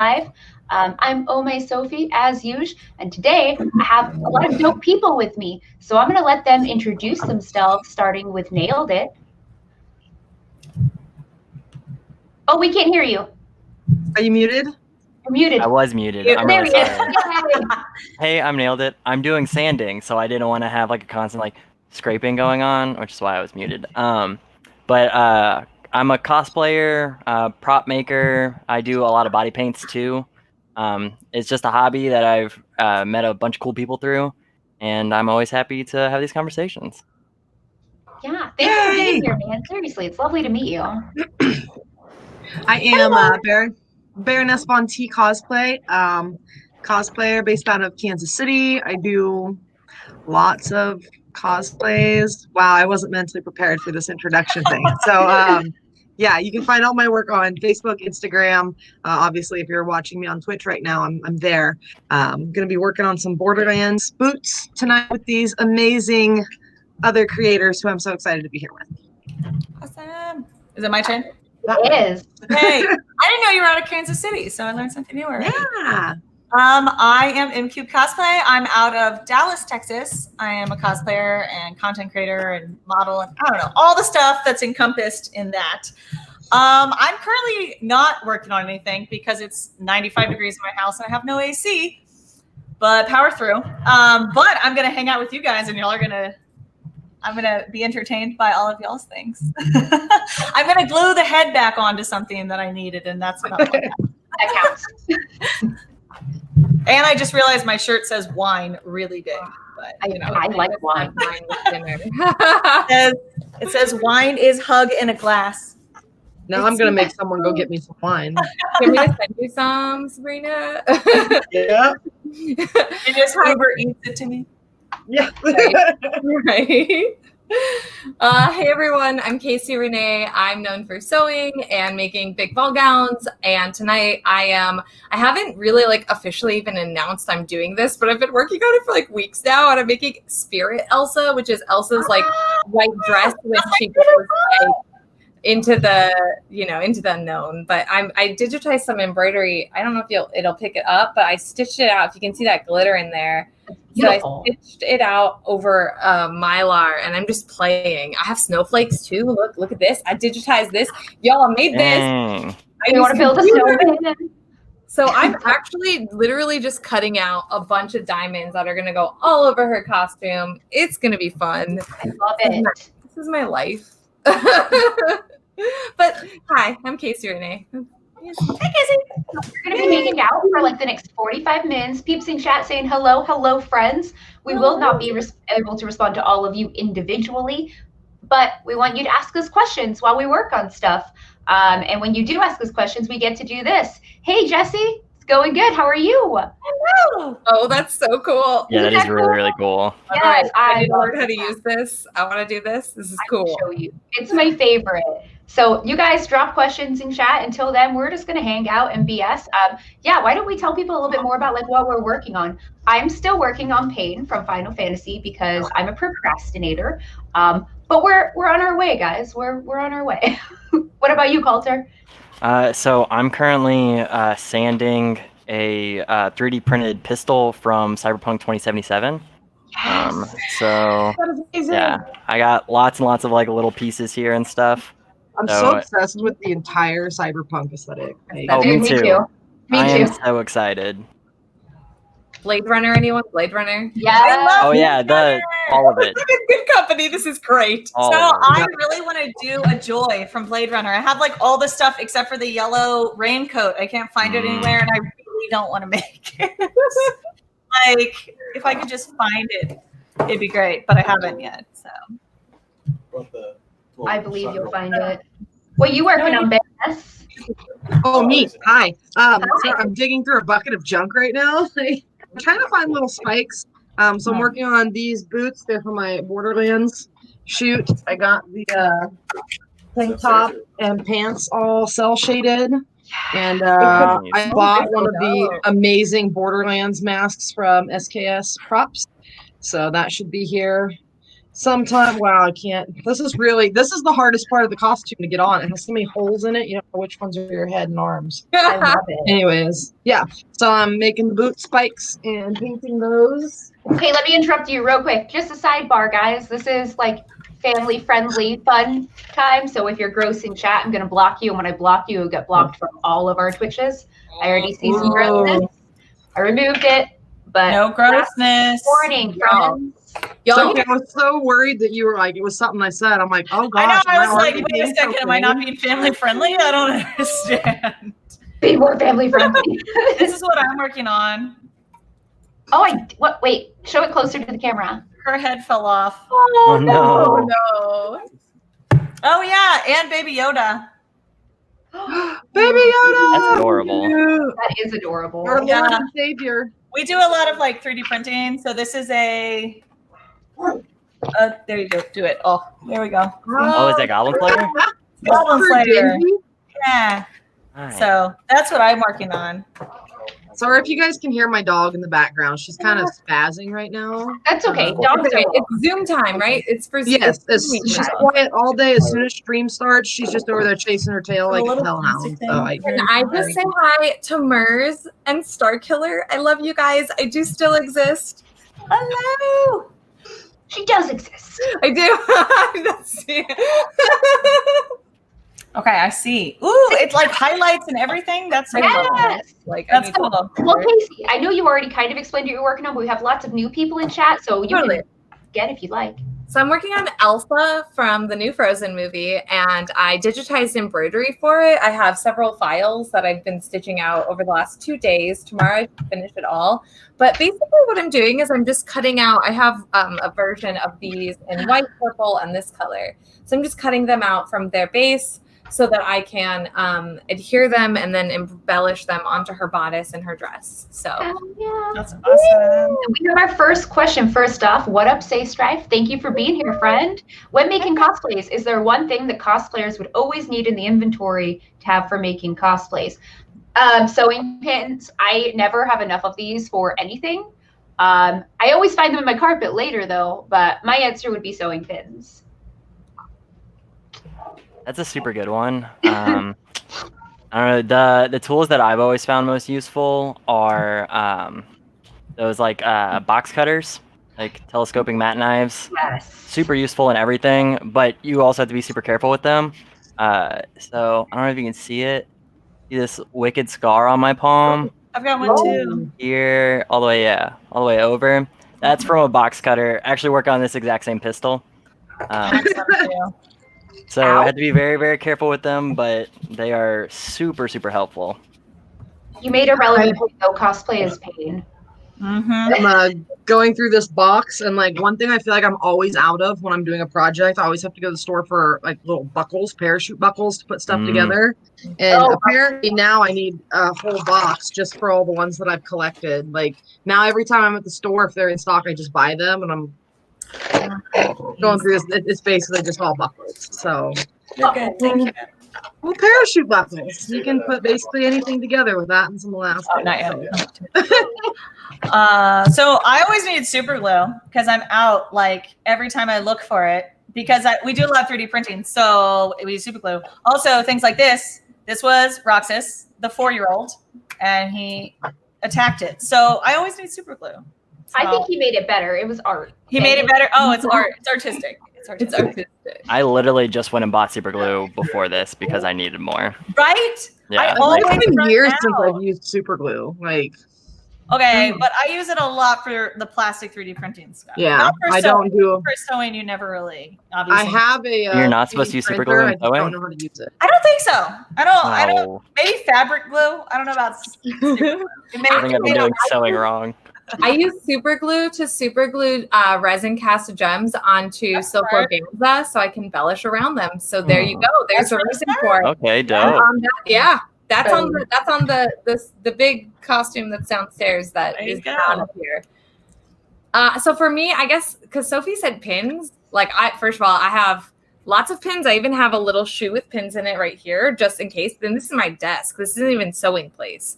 Live. I'm OhMySophii, as usual, and today I have a lot of dope people with me. So I'm going to let them introduce themselves, starting with Nailed It. Oh, we can't hear you. Are you muted? You're muted. I was muted. I'm there really he sorry. is. Hey, I'm Nailed It. I'm doing sanding, so I didn't want to have like a constant like scraping going on, which is why I was muted. But I'm a cosplayer, prop maker. I do a lot of body paints too. It's just a hobby that I've met a bunch of cool people through, and I'm always happy to have these conversations. Yeah, thanks for being here, man. Seriously, it's lovely to meet you. I am Baroness von T Cosplay, cosplayer based out of Kansas City. I do lots of cosplays. Wow, I wasn't mentally prepared for this introduction thing. So yeah, you can find all my work on Facebook, Instagram. Obviously, if you're watching me on Twitch right now, I'm there. I'm going to be working on some Borderlands boots tonight with these amazing other creators who I'm so excited to be here with. Awesome. Is it my turn? It is. Hey, I didn't know you were out of Kansas City, so I learned something new already. Yeah. I am MCubed Cosplay. I'm out of Dallas, Texas. I am a cosplayer and content creator and model and I don't know, all the stuff that's encompassed in that. I'm currently not working on anything because it's 95 degrees in my house and I have no AC, but power through. But I'm going to hang out with you guys and I'm going to be entertained by all of y'all's things. I'm going to glue the head back onto something that I needed, and that's about all That counts. And I just realized my shirt says wine really big. But, I like wine. It says wine is hug in a glass. Now I'm going to make someone go get me some wine. Can we send you some, Sabrina? Yeah. And just Uber eats it to me. Yeah. Right. Hey everyone, I'm Casey Renee. I'm known for sewing and making big ball gowns. And tonight I haven't really officially even announced I'm doing this, but I've been working on it for weeks now. And I'm making Spirit Elsa, which is Elsa's white dress when she goes into the unknown. But I digitized some embroidery. I don't know if it'll pick it up, but I stitched it out. If you can see that glitter in there. Beautiful. So I stitched it out over Mylar, and I'm just playing. I have snowflakes too. Look at this. I digitized this. Y'all, I made this. You want to build a snowman? So I'm actually literally just cutting out a bunch of diamonds that are going to go all over her costume. It's going to be fun. I love it. This is my life. But hi, I'm Casey Renee. Hey, Casey. We're going to be hanging out for the next 45 minutes. Peeps in chat saying hello, friends. We will not be able to respond to all of you individually, but we want you to ask us questions while we work on stuff. And when you do ask us questions, we get to do this. Hey, Jesse, it's going good. How are you? Hello. Oh, that's so cool. Yeah, that is really cool. Yes, I learned how to use this. I want to do this. This is cool. I will show you. It's my favorite. So you guys drop questions in chat. Until then, we're just going to hang out and BS. Yeah, why don't we tell people a little bit more about what we're working on? I'm still working on Pain from Final Fantasy because I'm a procrastinator. But we're on our way, guys. We're on our way. What about you, Coulter? So I'm currently sanding a 3D printed pistol from Cyberpunk 2077. Yes. So yeah, I got lots and lots of little pieces here and stuff. I'm so obsessed with the entire cyberpunk aesthetic. Oh, me too. Me I too. am so excited. Blade Runner, anyone? Blade Runner? Yeah. Oh yeah, all of it. Good company. This is great. All so of it. I really want to do a Joy from Blade Runner. I have all the stuff except for the yellow raincoat. I can't find it anywhere, and I really don't want to make it. If I could just find it, it'd be great. But I haven't yet. So. I believe you'll find it. What are you working on, Baroness? Oh, me. Hi. So I'm digging through a bucket of junk right now. I'm trying to find little spikes. So I'm working on these boots. They're for my Borderlands shoot. I got the tank top and pants all cell shaded. And I bought one of the amazing Borderlands masks from SKS Props. So that should be here Sometime, wow, I can't. This is the hardest part of the costume to get on. It has so many holes in it. You don't know which ones are your head and arms. I love it. Anyways, yeah. So I'm making the boot spikes and painting those. Okay, let me interrupt you real quick. Just a sidebar, guys. This is like family-friendly fun time. So if you're gross in chat, I'm going to block you. And when I block you, you'll get blocked from all of our Twitches. I already see some grossness. I removed it, but No grossness. warning, friends. So I was so worried that you were like, it was something I said. I'm like, oh gosh. I know. I am was like, already wait a being second. Am I not profane? being family friendly? I don't understand. Be more family-friendly. This is what I'm working on. Oh, wait, show it closer to the camera. Her head fell off. Oh no. no. Oh yeah, and Baby Yoda. Baby Yoda! That's adorable. That is adorable. Our Yeah. Lord and Savior. We do a lot of like 3D printing. So this is a. There you go. Do it. Oh, there we go. Oh, is that Goblin Slayer? Goblin For Slayer. Dingy. Yeah. Nice. So that's what I'm working on. Sorry if you guys can hear my dog in the background. She's kind of spazzing right now. That's okay. Uh, Dogs Okay, are it's Zoom time, right? It's for Yes, Zoom she's time. quiet all day. As soon as stream starts, she's just over there chasing her tail like a little hellhound. plastic So thing. Can I just say hi to Mers and Starkiller? I love you guys. I do still exist. Hello. She does exist. I do. That's Okay, I see. Ooh, it's like highlights and everything. That's so cool. Yes. like That's I need cool. Well, Casey, I know you already kind of explained what you're working on, but we have lots of new people in chat, so you Totally. can get if you like. So I'm working on Elsa from the new Frozen movie, and I digitized embroidery for it. I have several files that I've been stitching out over the last 2 days. Tomorrow I finish it all. But basically what I'm doing is I'm just cutting out, I have a version of these in white, purple, and this color. So I'm just cutting them out from their base so that I can adhere them and then embellish them onto her bodice and her dress. So Yeah. That's awesome. We have our first question. First off, what up, Say Strife? Thank you for being here, friend. When making cosplays, is there one thing that cosplayers would always need in the inventory to have for making cosplays? Sewing pins. I never have enough of these for anything. I always find them in my carpet later, though, but my answer would be sewing pins. That's a super good one. I don't know. The tools that I've always found most useful are those like box cutters, like telescoping mat knives. Yes. Super useful in everything, but you also have to be super careful with them. So I don't know if you can see it. See this wicked scar on my palm I've got one too. here, all the way over. That's from a box cutter. Actually, work on this exact same pistol. So I had to be very, very careful with them, but they are super, super helpful. You made a relevant point, though. Cosplay is pain. Mm-hmm. I'm going through this box, and like one thing I feel like I'm always out of when I'm doing a project, I always have to go to the store for like little buckles, parachute buckles to put stuff together. And apparently now I need a whole box just for all the ones that I've collected. Like now every time I'm at the store, if they're in stock, I just buy them, and I'm going through this. It's basically just all buckles. So You're good. Thank you. well, parachute buckles. You can put basically anything together with that and some elastic. Oh, not yet. So I always need super glue because I'm out like every time I look for it because we do a lot of 3D printing. So we use super glue. Also things like this. This was Roxas, the 4-year-old, and he attacked it. So I always need super glue. I think he made it better. It was art. He made it better. Oh, it's art. It's artistic. It's it's artistic. artistic. I literally just went and bought super glue before this because I needed more. Right? Yeah. always It's been run years since out. I've used super glue. Like Okay, but I use it a lot for the plastic 3D printing stuff. yeah, Not for I sewing. don't do. For sewing, you never really. I Obviously. have a. You're not supposed to use super glue printer, in I just sewing? don't know how to use it. I don't think so. I don't. No, Maybe fabric glue. I don't know about. Super glue. It may- I think I've been doing sewing wrong. I use super glue to super glue resin cast gems onto silk organza so I can embellish around them. So there you go. There's a reason for it. Okay, dope. That's on the big costume that's downstairs that There you is go. not up here. So for me, I guess because Sophie said pins, like first of all, I have lots of pins. I even have a little shoe with pins in it right here, just in case. Then this is my desk. This isn't even sewing place.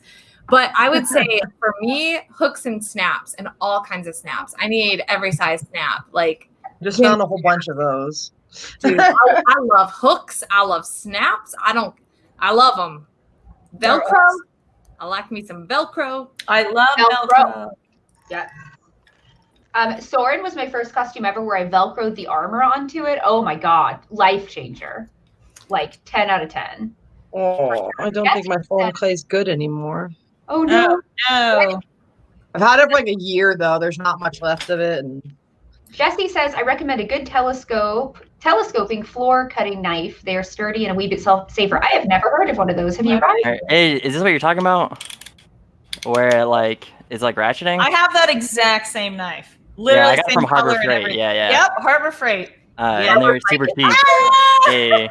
But I would say for me, hooks and snaps and all kinds of snaps. I need every size snap. Like Just found a whole bunch of those. Dude, I love hooks. I love snaps. I love them. Velcro. I like me some Velcro. I love Velcro. Yeah. Soren was my first costume ever where I Velcroed the armor onto it. Oh my God. Life changer. Like 10 out of 10. Oh, I don't think my foam clay's good anymore. Oh no. No. I've had it for like a year though. There's not much left of it. And Jesse says, I recommend a good telescoping floor cutting knife. They are sturdy and a wee bit safer. I have never heard of one of those. Have you, guys? Hey, is this what you're talking about? Where it like is like ratcheting? I have that exact same knife. Yeah, Literally I got it same from Harbor color and Freight. everything. Yeah. Yep, Harbor Freight. And they're super cheap. Hey.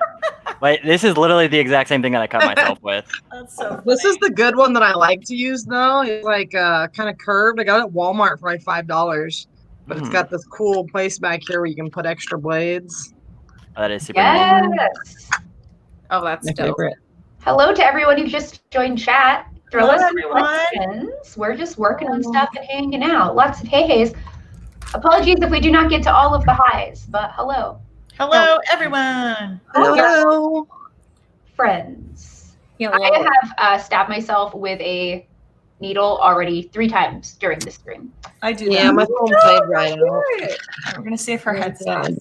Wait, this is literally the exact same thing that I cut myself with. That's so funny. this is the good one that I like to use though. It's like kind of curved. I got it at Walmart for like $5, but it's got this cool place back here where you can put extra blades. That is super neat. Yes. Oh, that's My dope. favorite. Hello to everyone who just joined chat. Throw Hello, us some everyone. questions. We're just working on stuff and hanging out. Lots of hey-hays. Apologies if we do not get to all of the highs, but hello. Hello, everyone. Hello. Friends. Hello. I have stabbed myself with a needle already 3 times during this stream. I do Yeah, that. my foam played right out. We're going to see if her head's God.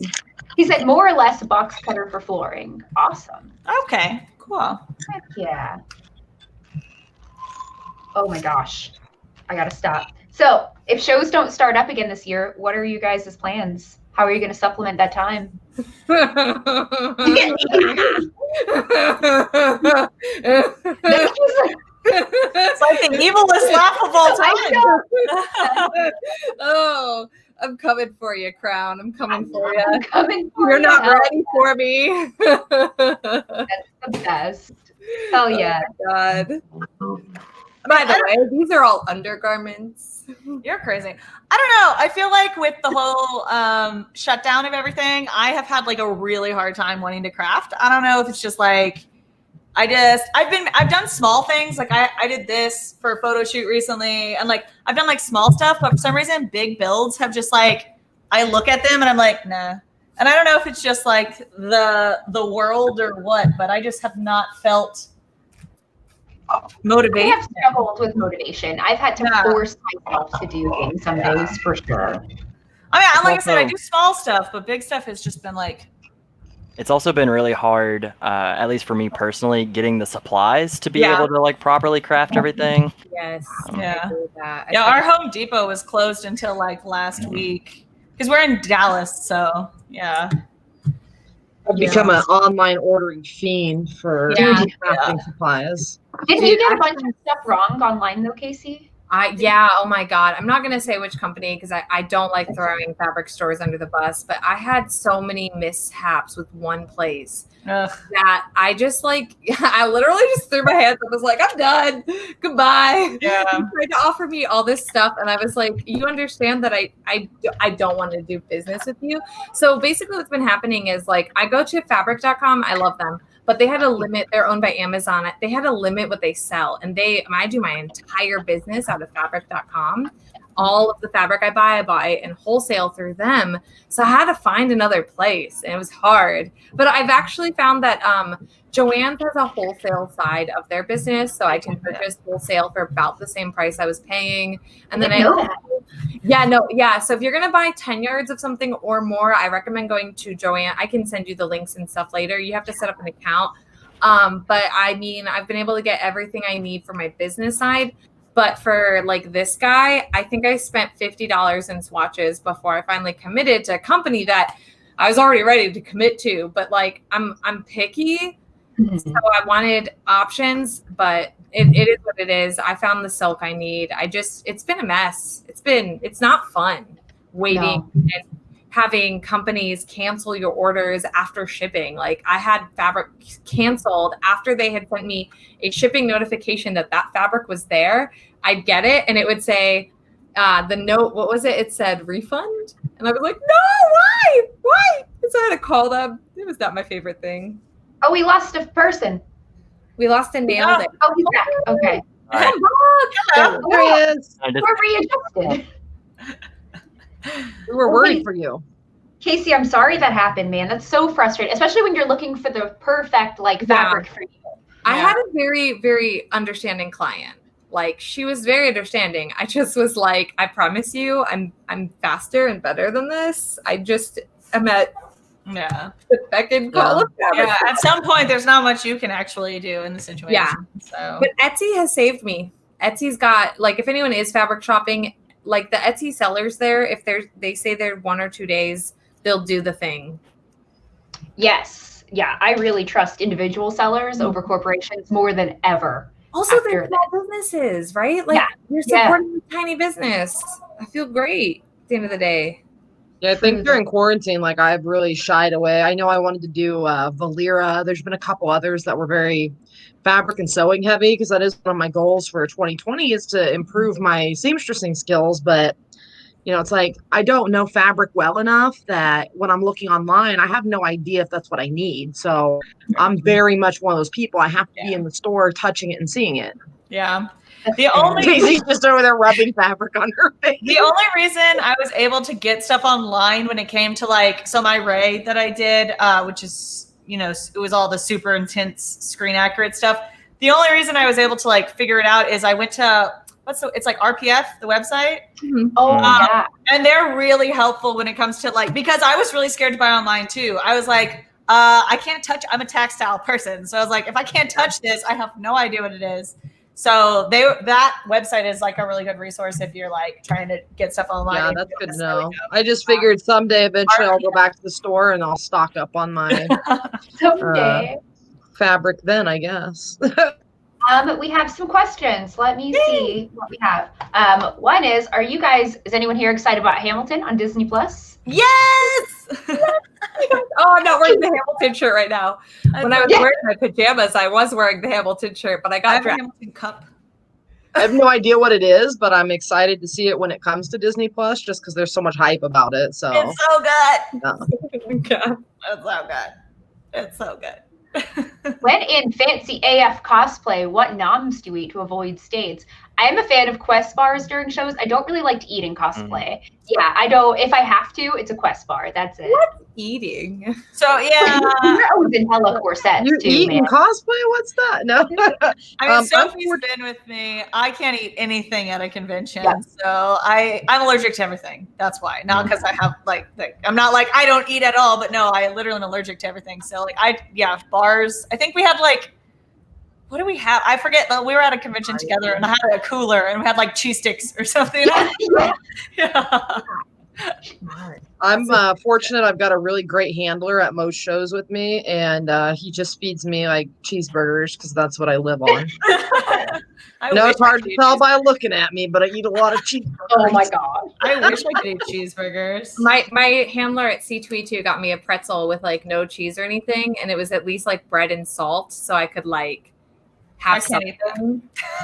He said more or less a box cutter for flooring. Awesome. Okay, cool. Heck yeah. Oh my gosh. I gotta stop. So if shows don't start up again this year, what are you guys' plans? How are you going to supplement that time? It's like the evilest laugh of all time. Oh, I'm coming for you, Crown. I'm coming for you. I'm coming for You're you. not Hell, ready for me. That's the best. Hell yeah. God. By the way, these are all undergarments. You're crazy. I don't know. I feel like with the whole shutdown of everything, I have had like a really hard time wanting to craft. I don't know if it's just like I've done small things. Like I did this for a photo shoot recently, and like I've done like small stuff, but for some reason big builds have just like I look at them and I'm like, nah. And I don't know if it's just like the world or what, but I just have not felt I motivation. have struggled with motivation. I've had to force myself to do things some days for sure. I mean, like I said, I do small stuff, but big stuff has just been like. It's also been really hard, at least for me personally, getting the supplies to be able to like properly craft everything. Yes. Yeah. I agree with that. Yeah, our Home Depot was closed until like last week because we're in Dallas. So yeah. I've become an online ordering fiend for Yeah. crafting supplies. Didn't you get a bunch of stuff wrong online though, Casey? Oh my God. I'm not going to say which company because I don't like throwing fabric stores under the bus, but I had so many mishaps with one place that I just like, I literally just threw my hands up. I was like, I'm done. Goodbye. Yeah. He tried to offer me all this stuff. And I was like, you understand that I don't want to do business with you. So basically what's been happening is like, I go to fabric.com. I love them. But they had to limit, they're owned by Amazon. They had to limit what they sell. And I do my entire business out of fabric.com. All of the fabric I buy it in wholesale through them. So I had to find another place and it was hard. But I've actually found that Joann's has a wholesale side of their business. So I can purchase wholesale for about the same price I was paying. And then so if you're going to buy 10 yards of something or more, I recommend going to Joann. I can send you the links and stuff later. You have to set up an account. But I mean, I've been able to get everything I need for my business side. But for like this guy, I think I spent $50 in swatches before I finally committed to a company that I was already ready to commit to. But like, I'm picky. So I wanted options, but it is what it is. I found the silk I need. It's been a mess. It's not fun waiting and having companies cancel your orders after shipping. Like I had fabric canceled after they had sent me a shipping notification that fabric was there. I'd get it and it would say, the note, what was it? It said refund. And I was like, no, why? And so I had to call them. It was not my favorite thing. Oh, we lost a person. We lost and nailed it. Oh, he's back. Okay. All right. Hello. There he is. I just- We're readjusted. We were worried for you. Casey, I'm sorry that happened, man. That's so frustrating, especially when you're looking for the perfect like fabric for you. I had a very, very understanding client. Like, she was very understanding. I just was like, I promise you, I'm faster and better than this. I just am at the second call of fabric. Yeah, at some point, there's not much you can actually do in the situation. Yeah. So, but Etsy has saved me. Etsy's got, like, if anyone is fabric shopping, like the Etsy sellers there, if they say they're 1 or 2 days, they'll do the thing. Yes. Yeah, I really trust individual sellers over corporations more than ever. Also, they're small businesses, right? Like, you're supporting a tiny business. I feel great at the end of the day. Yeah, I think during quarantine, like, I've really shied away. I know I wanted to do Valera. There's been a couple others that were very fabric and sewing heavy, because that is one of my goals for 2020 is to improve my seamstressing skills. But, you know, it's like I don't know fabric well enough that when I'm looking online, I have no idea if that's what I need. So I'm very much one of those people. I have to be in the store touching it and seeing it. Yeah. The only Casey's just over there rubbing fabric on her face. The only reason I was able to get stuff online when it came to like, so my Ray that I did, which is, you know, it was all the super intense screen accurate stuff. The only reason I was able to like figure it out is I went to, it's like RPF, the website. Oh, yeah. And they're really helpful when it comes to like, because I was really scared to buy online too. I was like, I can't touch, I'm a textile person. So I was like, if I can't touch this, I have no idea what it is. So that website is like a really good resource if you're like trying to get stuff online. Yeah, that's good to know. I just figured someday eventually I'll go back to the store and I'll stock up on my fabric then, I guess. We have some questions. Let me see what we have. One is anyone here excited about Hamilton on Disney Plus? Yes! Oh, I'm not wearing the Hamilton shirt right now. When I was wearing my pajamas, I was wearing the Hamilton shirt, but I got a Hamilton cup. I have no idea what it is, but I'm excited to see it when it comes to Disney Plus, just because there's so much hype about it. So it's so good. Yeah. It's so good. It's so good. When in fancy AF cosplay, what noms do you eat to avoid stains? I am a fan of Quest bars during shows. I don't really like to eat in cosplay. Yeah, I don't. If I have to, it's a Quest bar. That's it. What eating? So yeah, you're always in hella corsets. You eat in cosplay? What's that? No. I mean, Sophie's been with me. I can't eat anything at a convention, so I'm allergic to everything. That's why. Not because I have I'm not like I don't eat at all, but no, I literally am allergic to everything. So bars. I think we had what do we have? I forget. We were at a convention together, and I had a cooler, and we had like cheese sticks or something. Yeah. I'm fortunate. I've got a really great handler at most shows with me, and he just feeds me like cheeseburgers because that's what I live on. No, it's hard to tell by looking at me, but I eat a lot of cheeseburgers. Oh my god! I wish I could eat cheeseburgers. My handler at C2E2 got me a pretzel with like no cheese or anything, and it was at least like bread and salt, so I could like have something.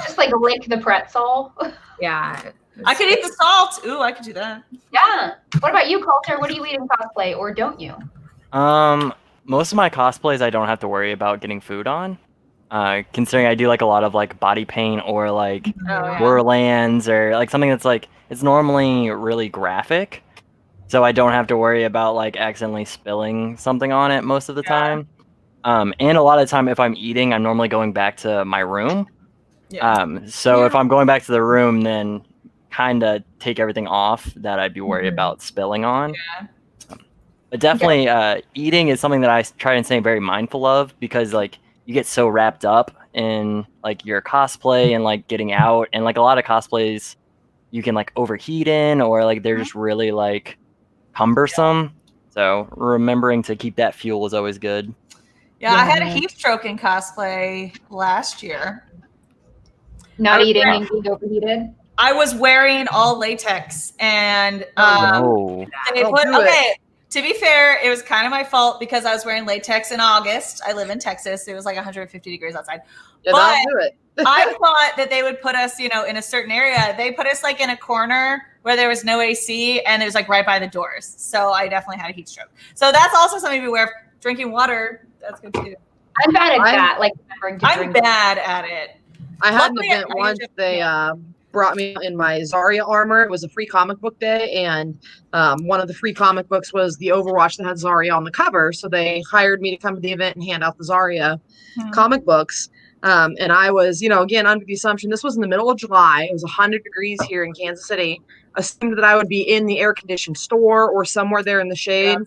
Just like lick the pretzel. Yeah. I could eat the salt. Ooh, I could do that. Yeah. What about you, Coulter? What do you eat in cosplay, or don't you? Most of my cosplays I don't have to worry about getting food on. Considering I do like a lot of like body paint or like Borderlands or like something that's like it's normally really graphic. So I don't have to worry about like accidentally spilling something on it most of the time. And a lot of the time if I'm eating, I'm normally going back to my room. So if I'm going back to the room, then kind of take everything off that I'd be worried about spilling on. But definitely eating is something that I try and stay very mindful of because like you get so wrapped up in like your cosplay and like getting out, and like a lot of cosplays you can like overheat in or like they're just really like cumbersome. So remembering to keep that fuel is always good. I had a heat stroke in cosplay last year. Not eating and being overheated. I was wearing all latex, and they put to be fair, it was kind of my fault because I was wearing latex in August. I live in Texas. It was like 150 degrees outside. Yeah, but do it. I thought that they would put us, in a certain area. They put us like in a corner where there was no AC and it was like right by the doors. So I definitely had a heat stroke. So that's also something to be aware of. Drinking water, that's good too. I'm bad at that. Like remembering to I'm bad at it. I had an event once. They brought me in my Zarya armor. It was a free comic book day, and one of the free comic books was the Overwatch that had Zarya on the cover. So they hired me to come to the event and hand out the Zarya comic books. And I was, again, under the assumption this was in the middle of July. It was 100 degrees here in Kansas City. Assumed that I would be in the air-conditioned store or somewhere there in the shade.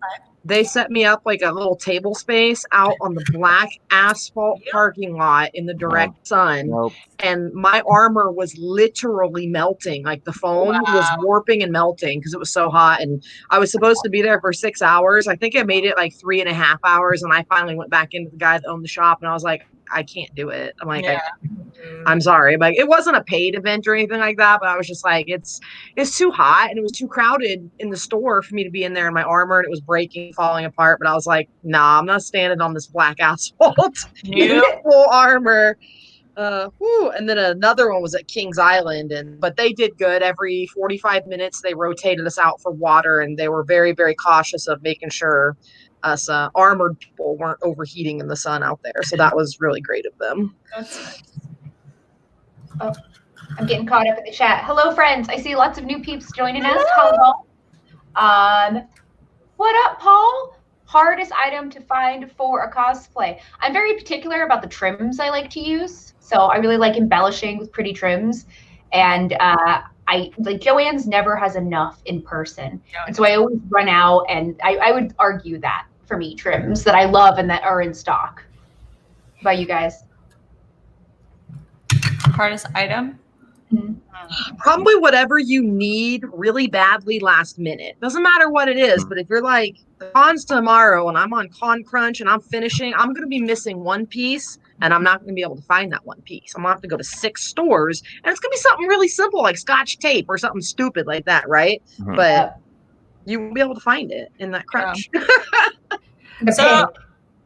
They set me up like a little table space out on the black asphalt parking lot in the direct sun. Nope. And my armor was literally melting. Like the foam was warping and melting because it was so hot. And I was supposed to be there for 6 hours. I think I made it like 3.5 hours. And I finally went back into the guy that owned the shop and I was like, I can't do it. I'm like, I'm sorry. Like, it wasn't a paid event or anything like that, but I was just like, it's too hot and it was too crowded in the store for me to be in there in my armor and it was breaking, falling apart. But I was like, nah, I'm not standing on this black asphalt in full armor. And then another one was at Kings Island, but they did good. Every 45 minutes they rotated us out for water, and they were very, very cautious of making sure us armored people weren't overheating in the sun out there. So that was really great of them. That's nice. Oh, I'm getting caught up in the chat. Hello, friends. I see lots of new peeps joining us. Hello. What up, Paul? Hardest item to find for a cosplay. I'm very particular about the trims I like to use. So I really like embellishing with pretty trims. And Joanne's never has enough in person. And so I always run out, and I would argue that for me, trims that I love and that are in stock. What about you guys? Hardest item? Probably whatever you need really badly last minute. Doesn't matter what it is, but if you're like, the con's tomorrow and I'm on con crunch and I'm finishing, I'm going to be missing one piece and I'm not going to be able to find that one piece. I'm going to have to go to 6 stores and it's going to be something really simple like Scotch tape or something stupid like that, right? But you won't be able to find it in that crunch. So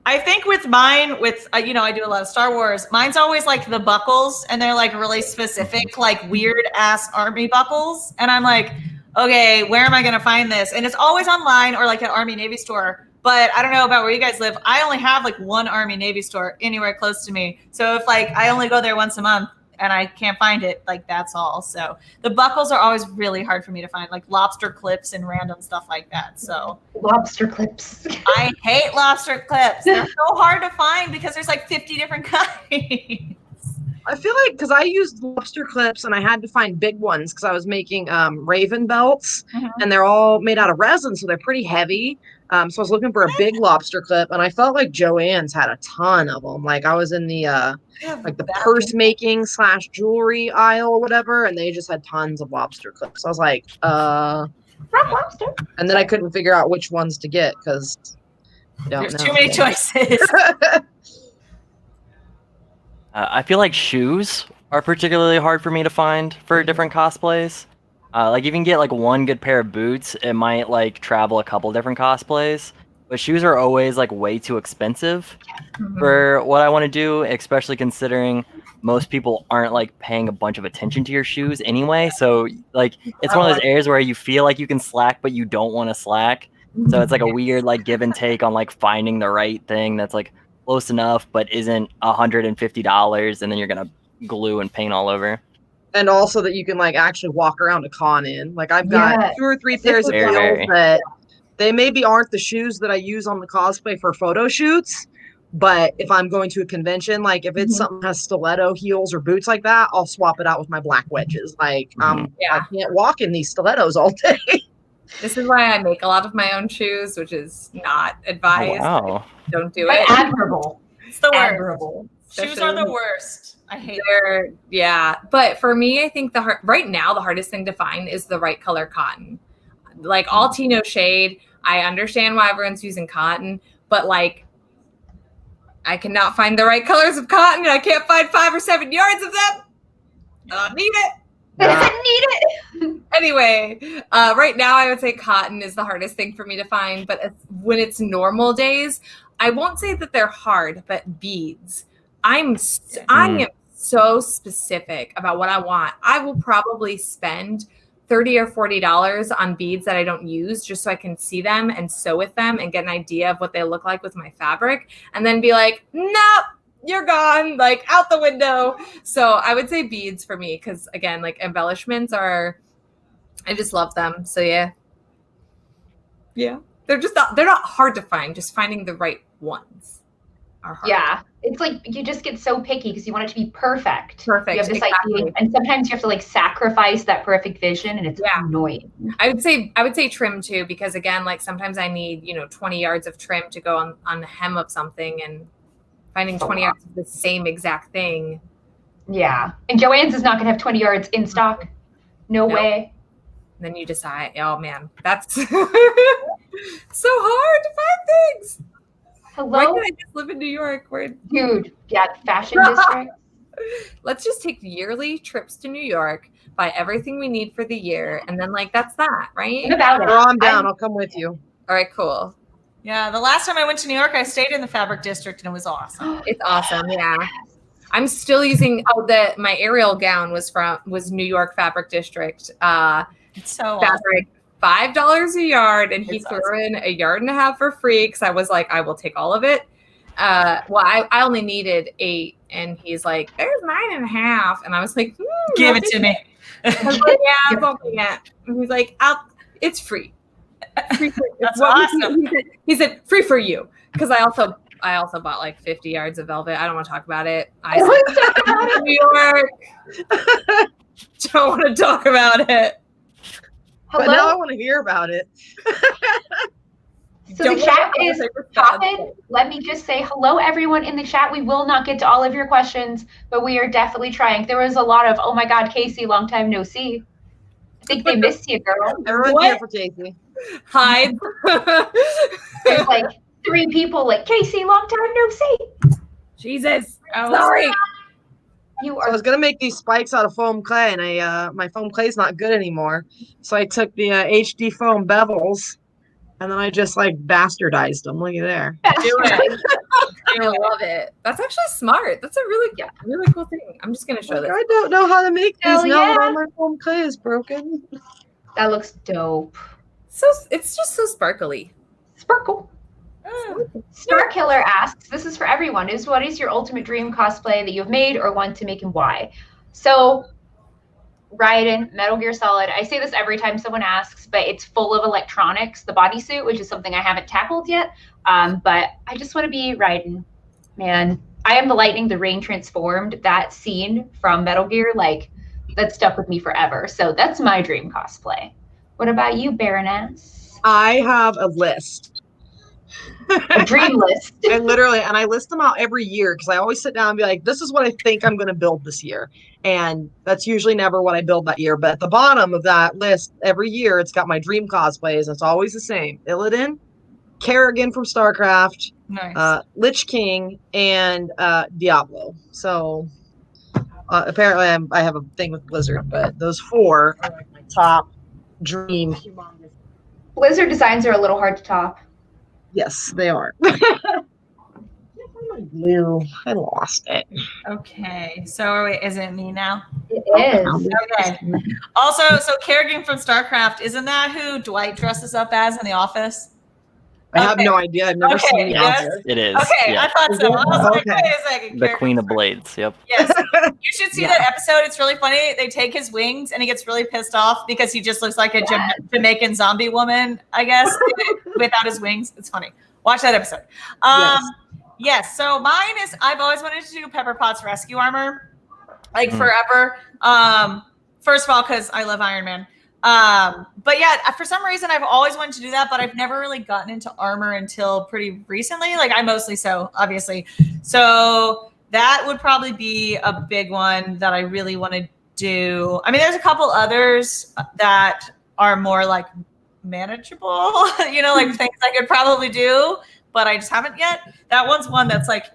I think with mine, I do a lot of Star Wars. Mine's always like the buckles, and they're like really specific, like weird ass army buckles. And I'm like, okay, where am I going to find this? And it's always online or like an Army Navy store. But I don't know about where you guys live. I only have like one Army Navy store anywhere close to me. So if like I only go there once a month and I can't find it, like that's all. So the buckles are always really hard for me to find, like lobster clips and random stuff like that. So lobster clips. I hate lobster clips. They're so hard to find because there's like 50 different kinds. I feel like because I used lobster clips and I had to find big ones because I was making raven belts and they're all made out of resin, so they're pretty heavy. So I was looking for a big lobster clip and I felt like Joanne's had a ton of them. Like I was in the like the purse making / jewelry aisle or whatever, and they just had tons of lobster clips. I was like, rock lobster. And then I couldn't figure out which ones to get because there's too many choices. I feel like shoes are particularly hard for me to find for different cosplays. Like if you can get like one good pair of boots, it might like travel a couple different cosplays. But shoes are always like way too expensive for what I want to do, especially considering most people aren't like paying a bunch of attention to your shoes anyway. So like it's one of those areas where you feel like you can slack, but you don't want to slack. So it's like a weird like give and take on like finding the right thing that's like close enough, but isn't $150, and then you're gonna glue and paint all over. And also that you can like actually walk around a con in. Like I've got 2 or 3 pairs of heels that they maybe aren't the shoes that I use on the cosplay for photo shoots, but if I'm going to a convention, like if it's something that has stiletto heels or boots like that, I'll swap it out with my black wedges. Like I can't walk in these stilettos all day. This is why I make a lot of my own shoes, which is not advised. Oh, wow. Don't do But it. admirable. It's the worst. Admirable. Shoes are the worst. I hate them. Yeah, but for me, I think right now the hardest thing to find is the right color cotton. Like all tea, no shade. I understand why everyone's using cotton, but like I cannot find the right colors of cotton, and I can't find 5 or 7 yards of them. I don't need it. Anyway, right now I would say cotton is the hardest thing for me to find, but when it's normal days, I won't say that they're hard, but beads. I am so specific about what I want. I will probably spend $30 or $40 on beads that I don't use just so I can see them and sew with them and get an idea of what they look like with my fabric, and then be like, nope, you're gone, like out the window. So I would say beads for me because again, like embellishments are, I just love them. So yeah, they're not hard to find. Just finding the right ones are hard. Yeah, it's like you just get so picky because you want it to be perfect. Perfect, You have this exactly. idea, and sometimes you have to like sacrifice that perfect vision, and it's annoying. I would say trim too, because again, like sometimes I need 20 yards of trim to go on the hem of something, and finding 20 yards of the same exact thing. Yeah, and Joann's is not going to have 20 yards in stock. No way. And then you decide, oh man, that's so hard to find things. Hello? Why can't I just live in New York? Dude, yeah, fashion district. Let's just take yearly trips to New York, buy everything we need for the year, and then like that's that, right? About it. I'm down. I'll come with you. All right, cool. Yeah, the last time I went to New York, I stayed in the fabric district and it was awesome. It's awesome, yeah. I'm still using my Ariel gown was New York Fabric District. It's so fabric, $5 a yard, and he It's threw awesome. in a yard and a half for free because I was like, I will take all of it. Well, I only needed 8, and he's like, there's 9.5, and I was like, Give it to me. I was like, yeah, I'll take it. And he's like, it's free. Free for, That's what was awesome. He said free for you, because I also bought like 50 yards of velvet. I don't want to talk about it. I said, New York. Don't want to talk about it. But now I Hello? want to hear about it. So Don't the chat worry, is I'll take it bad. popping. Let me just say hello, everyone in the chat. We will not get to all of your questions, but we are definitely trying. There was a lot of, oh my God, Casey, long time no see. I think they missed you, girl. Everyone's What? here for Casey. Hide. There's like 3 people like, Casey, long time no see. Jesus. Oh, Sorry. You So I are was gonna make these spikes out of foam clay, and my foam clay's not good anymore. So I took the HD foam bevels, and then I just like bastardized them. Look at there. Do it. I love it. That's actually smart. That's a really cool thing. I'm just gonna show Like, this. I don't know how to make these Hell now that yeah. all my foam clay is broken. That looks dope. So it's just so sparkly. Sparkle. Star Killer asks, this is for everyone, what is your ultimate dream cosplay that you have made or want to make and why? So, Raiden, Metal Gear Solid, I say this every time someone asks, but it's full of electronics, the bodysuit, which is something I haven't tackled yet, but I just want to be Raiden, man. I am the lightning, the rain transformed, that scene from Metal Gear, like, that stuck with me forever. So that's my dream cosplay. What about you, Baroness? I have a list. A dream list. And I list them out every year because I always sit down and be like, this is what I think I'm going to build this year. And that's usually never what I build that year. But at the bottom of that list, every year, it's got my dream cosplays. It's always the same. Illidan, Kerrigan from StarCraft, Nice. Lich King, and Diablo. So apparently I have a thing with Blizzard, but those 4 are like my top dream. Blizzard designs are a little hard to top. Yes, they are. Blue. I lost it. Okay. So is it me now? It is. Okay. Also, so Kerrigan from StarCraft, isn't that who Dwight dresses up as in The Office? I have Okay. no idea. I've never Okay, seen the yes. Office. It is. Okay, Yeah. I thought so. I was like, Okay. wait a second. The Kerrigan Queen of from- Blades. Yep. Yes. You should see that episode. It's really funny. They take his wings and he gets really pissed off because he just looks like a Jamaican zombie woman, I guess, without his wings. It's funny. Watch that episode. Yes. So mine is, I've always wanted to do Pepper Potts rescue armor, like forever. First of all, because I love Iron Man. But yeah, for some reason, I've always wanted to do that, but I've never really gotten into armor until pretty recently. Like I mostly sew, obviously. So that would probably be a big one that I really want to do. I mean, there's a couple others that are more like manageable, like things I could probably do, but I just haven't yet. That one's one that's like,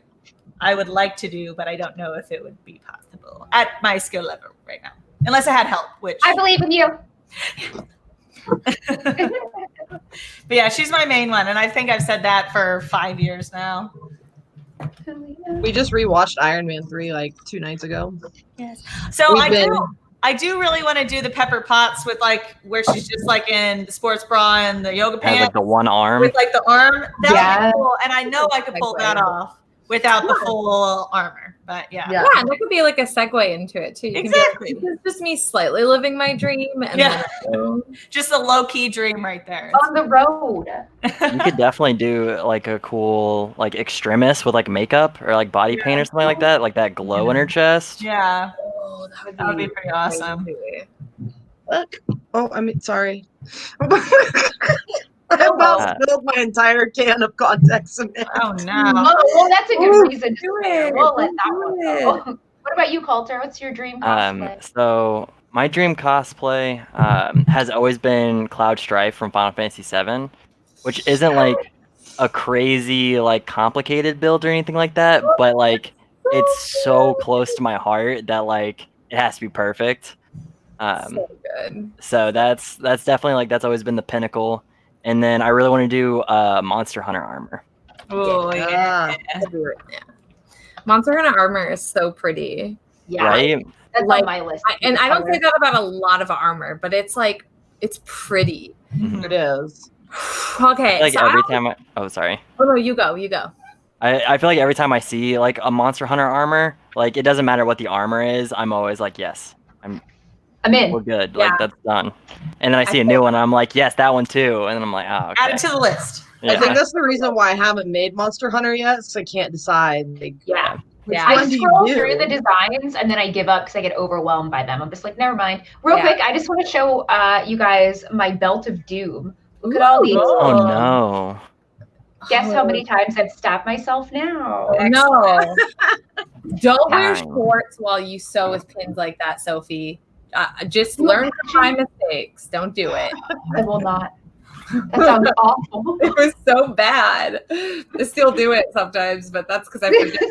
I would like to do, but I don't know if it would be possible at my skill level right now, unless I had help, which I believe in you. but yeah, she's my main one. And I think I've said that for 5 years now. We just rewatched Iron Man 3 like 2 nights ago. Yes. So We've I do really want to do the Pepper Potts with like where she's just like in the sports bra and the yoga Has pants like the one arm. with like the arm. That would Yeah. be cool. And I know I could pull that off. without the full armor. But yeah. Yeah, and that could be like a segue into it too. You Exactly. Can be like, this is just me slightly living my dream, and then just a low key dream right there. On the road. You could definitely do like a cool like extremis with like makeup or like body paint or something like that glow in her chest. Yeah. Oh, that would be pretty awesome. Look. Oh, I mean, sorry. I about spilled my entire can of contact cement. Oh no. Oh, well, that's a good reason to do it. it. We'll let that one go. What about you, Coulter? What's your dream cosplay? So my dream cosplay has always been Cloud Strife from Final Fantasy VII, which isn't like a crazy like complicated build or anything like that, but like it's so close to my heart that like it has to be perfect. So good. So that's definitely like that's always been the pinnacle. And then I really want to do Monster Hunter armor. Oh yeah. Monster Hunter armor is so pretty. Yeah, right? That's Like, on my list. And I don't say that about a lot of armor, but it's like it's pretty. It is. Okay. Like so every time sorry. Oh no, you go. I feel like every time I see like a Monster Hunter armor, like it doesn't matter what the armor is, I'm always like, yes, I'm in. we're good. Yeah. Like that's done. And then I see a new one, I'm like, yes, that one too. And then I'm like, oh, okay. Add it to the list. Yeah. I think that's the reason why I haven't made Monster Hunter yet, so I can't decide. Like, Yeah. which Yeah. one I do scroll you through do? the designs and then I give up because I get overwhelmed by them. I'm just like, never mind. Real Yeah. quick, I just want to show you guys my belt of doom. Look at all these. Oh no. Guess how many times I've stabbed myself now? No. Don't wear Fine. shorts while you sew with pins like that, Sophie. Just learn from my mistakes. Don't do it. I will not. That sounds awful. It was so bad. I still do it sometimes, but that's because I forget.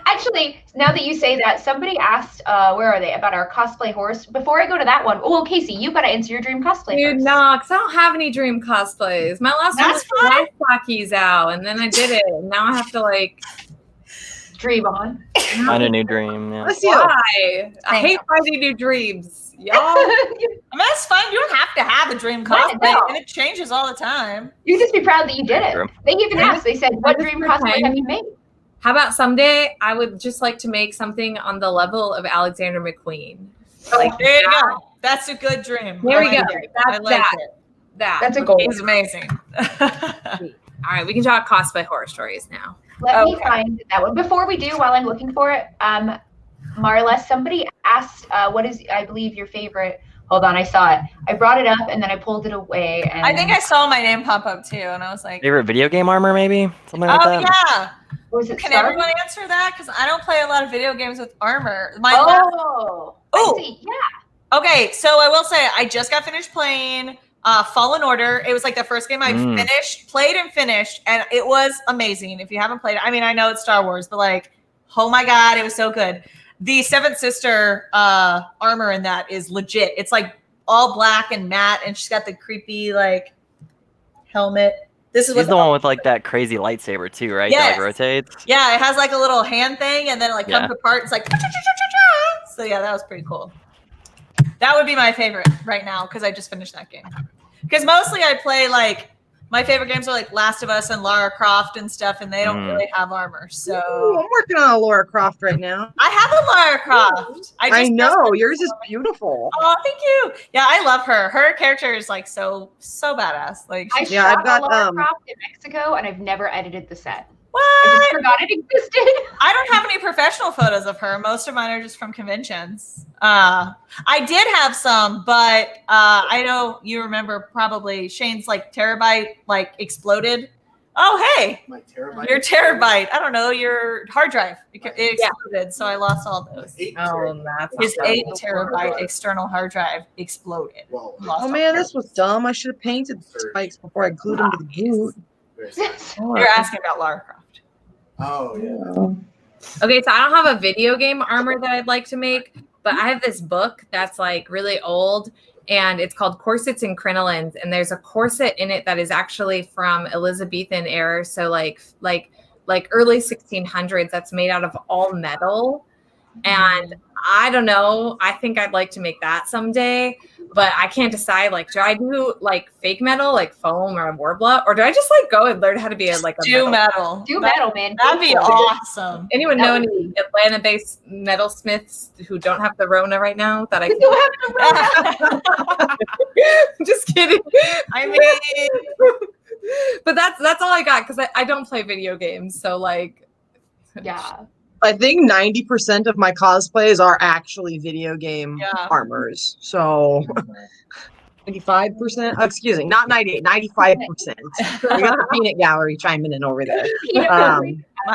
Actually, now that you say that, somebody asked, where are they, about our cosplay horse. Before I go to that one, well, Casey, you got to answer your dream cosplay Dude, first. no, because I don't have any dream cosplays. My last one That's was Waisaki's out, and then I did it. And now I have to like Dream on. Find a new dream. Yeah. Let's see. why? I hate finding new dreams, y'all. I mean, that's fine. You don't have to have a dream cosplay, No. and it changes all the time. You just be proud that you did it. True. They even asked, they said, what just dream cosplay pretend. have you made? How about someday I would just like to make something on the level of Alexander McQueen. Like there you go. That's a good dream. There we I like go. it. That's I like that. it. That's a goal. He's amazing. All right, we can talk cosplay horror stories now. Let me Okay. find that one. Before we do, while I'm looking for it, Marla, somebody asked, what is, I believe, your favorite? Hold on, I saw it. I brought it up and then I pulled it away. And I think I saw my name pop up too, and I was like, Favorite video game armor, maybe something like "Oh that. yeah." was it Can Star? everyone answer that? Because I don't play a lot of video games with armor. My last Oh, Oh. I see. Yeah. Okay, so I will say I just got finished playing Fallen Order. It was like the first game I played and finished, and it was amazing. If you haven't played it, I mean, I know it's Star Wars, but like, oh my god, it was so good. The Seventh Sister armor in that is legit. It's like all black and matte, and she's got the creepy like helmet. This is He's what the one with like that crazy lightsaber too, right? That Yes. like rotates. Yeah, it has like a little hand thing, and then it like comes Yeah. apart. It's like so. Yeah, that was pretty cool. That would be my favorite right now because I just finished that game. Because mostly I play like my favorite games are like Last of Us and Lara Croft and stuff, and they don't really have armor. So Ooh, I'm working on a Lara Croft right now. I have a Lara Croft. I know yours is beautiful. Oh, thank you. Yeah, I love her. Her character is like so badass. Like I she's, Yeah, I've shot got, a Lara Croft in Mexico and I've never edited the set. I what? just forgot it existed. I don't have any professional photos of her. Most of mine are just from conventions. I did have some, but I know you remember probably Shane's like terabyte like exploded. Oh, hey, My terabyte. your terabyte. I don't know, your hard drive. It exploded, so I lost all those. 8 Oh, that's His not 8 terabyte external hard drive exploded. Well, Lost Oh all man, of this was dumb. I should have painted the spikes before I glued them to the boot. very sad. it. You're asking about Lara Croft. Oh yeah. Okay, so I don't have a video game armor that I'd like to make, but I have this book that's like really old and it's called Corsets and Crinolines. And there's a corset in it that is actually from Elizabethan era. So like early 1600s that's made out of all metal. And I don't know. I think I'd like to make that someday, but I can't decide. Like, do I do like fake metal, like foam or Warbler, or do I just like go and learn how to be a Do metal. Do metal, man. That'd be awesome. Anyone That know would any Atlanta-based metalsmiths who don't have the Rona right now that I can? Just kidding. I mean, But that's all I got because I don't play video games. So like, Yeah. I think 90% of my cosplays are actually video game Yeah. armors. So 95%, excuse me, not 98, 95%. We got the peanut gallery chiming in over there.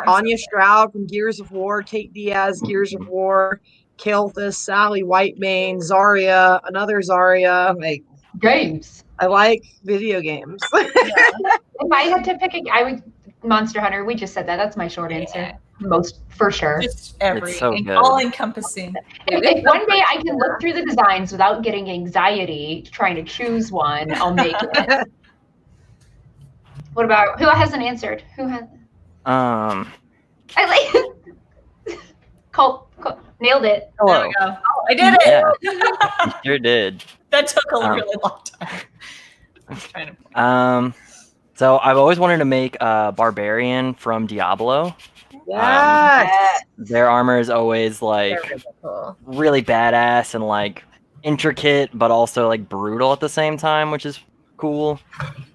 Anya Stroud from Gears of War, Kate Diaz, Gears of War, Kelthus, Sally Whitemane, Zarya, another Zarya. Like, Games. I like video games. If I had to pick I would Monster Hunter. We just said that. That's my short answer. Most for sure. just every It's so good. all encompassing. If one day I can look through the designs without getting anxiety trying to choose one, I'll make it. What about who hasn't answered? Who has? Um, I like. Cole nailed it. There hello. we go. I did it. Yeah, you sure did. That took a Um, really long time. I was trying to. So I've always wanted to make a Barbarian from Diablo. Yes. Their armor is always like Cool. really badass and like intricate, but also like brutal at the same time, which is cool.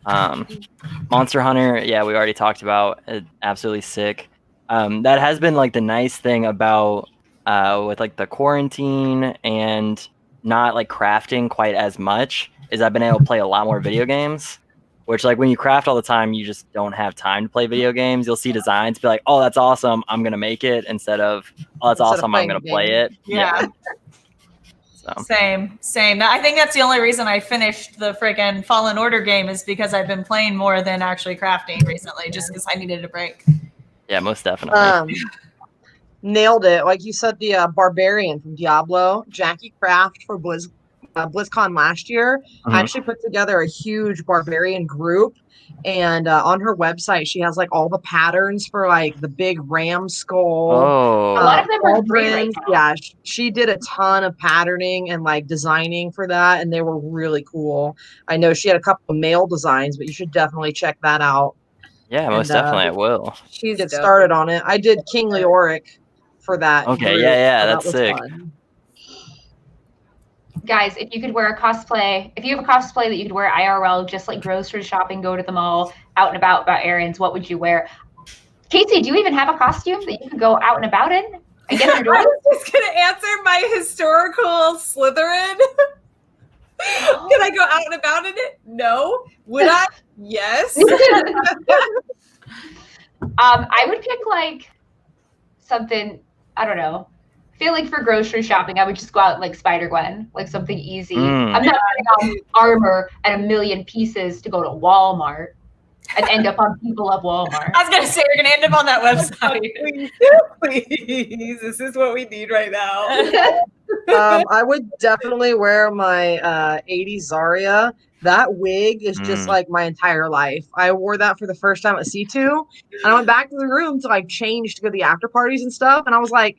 Monster Hunter, yeah, we already talked about it, absolutely sick. That has been like the nice thing about with like the quarantine and not like crafting quite as much is I've been able to play a lot more video games. Which, like, when you craft all the time, you just don't have time to play video games. You'll see designs, be like, "Oh, that's awesome! I'm gonna make it," instead of, "Oh, that's Instead of awesome! I'm playing gonna the play game. it." Yeah. So Same. I think that's the only reason I finished the friggin' Fallen Order game is because I've been playing more than actually crafting recently, just because I needed a break. yeah, most definitely. Nailed it. Like you said, the Barbarian from Diablo, Jackie Craft for BlizzCon last year actually put together a huge Barbarian group, and on her website she has like all the patterns for like the big ram skull. Oh, A lot of them are great right pauldrons. now. Yeah, she did a ton of patterning and like designing for that, and they were really cool. I know she had a couple of male designs, but you should definitely check that out. yeah, most and, definitely, I will. She's Get dope. started on it. I did King Leoric for that. Okay, group, yeah, so that that's was sick. fun. Guys, if you could wear a cosplay, if you have a cosplay that you could wear IRL, just like grocery shopping, go to the mall, out and about errands, what would you wear? Casey, do you even have a costume that you could go out and about in? I guess you're I doing. was just gonna answer my historical Slytherin. Can I go out and about in it? No. Would I? Yes. I would pick like something, I don't know. I feel like for grocery shopping, I would just go out like Spider-Gwen, like something easy. I'm not putting on armor and a million pieces to go to Walmart and end up on People of Walmart. I was gonna say you're gonna end up on that website. Please, this is what we need right now. I would definitely wear my 80s Zarya. That wig is just like my entire life. I wore that for the first time at C2, and I went back to the room to like change to go to the after parties and stuff, and I was like,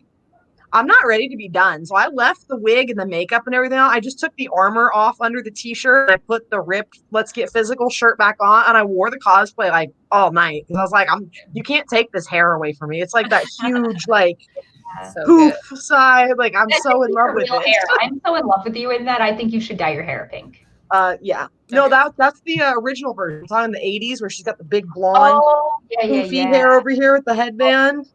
I'm not ready to be done. So I left the wig and the makeup and everything else. I just took the armor off under the t-shirt, and I put the ripped Let's Get Physical shirt back on, and I wore the cosplay like all night because I was like, you can't take this hair away from me. It's like that huge like So poof good. side. Like I'm so in love with real it. hair. I'm so in love with you in that. I think you should dye your hair pink. Yeah. No, that's the original version. It's on in the 80s where she's got the big blonde poofy hair over here with the headband.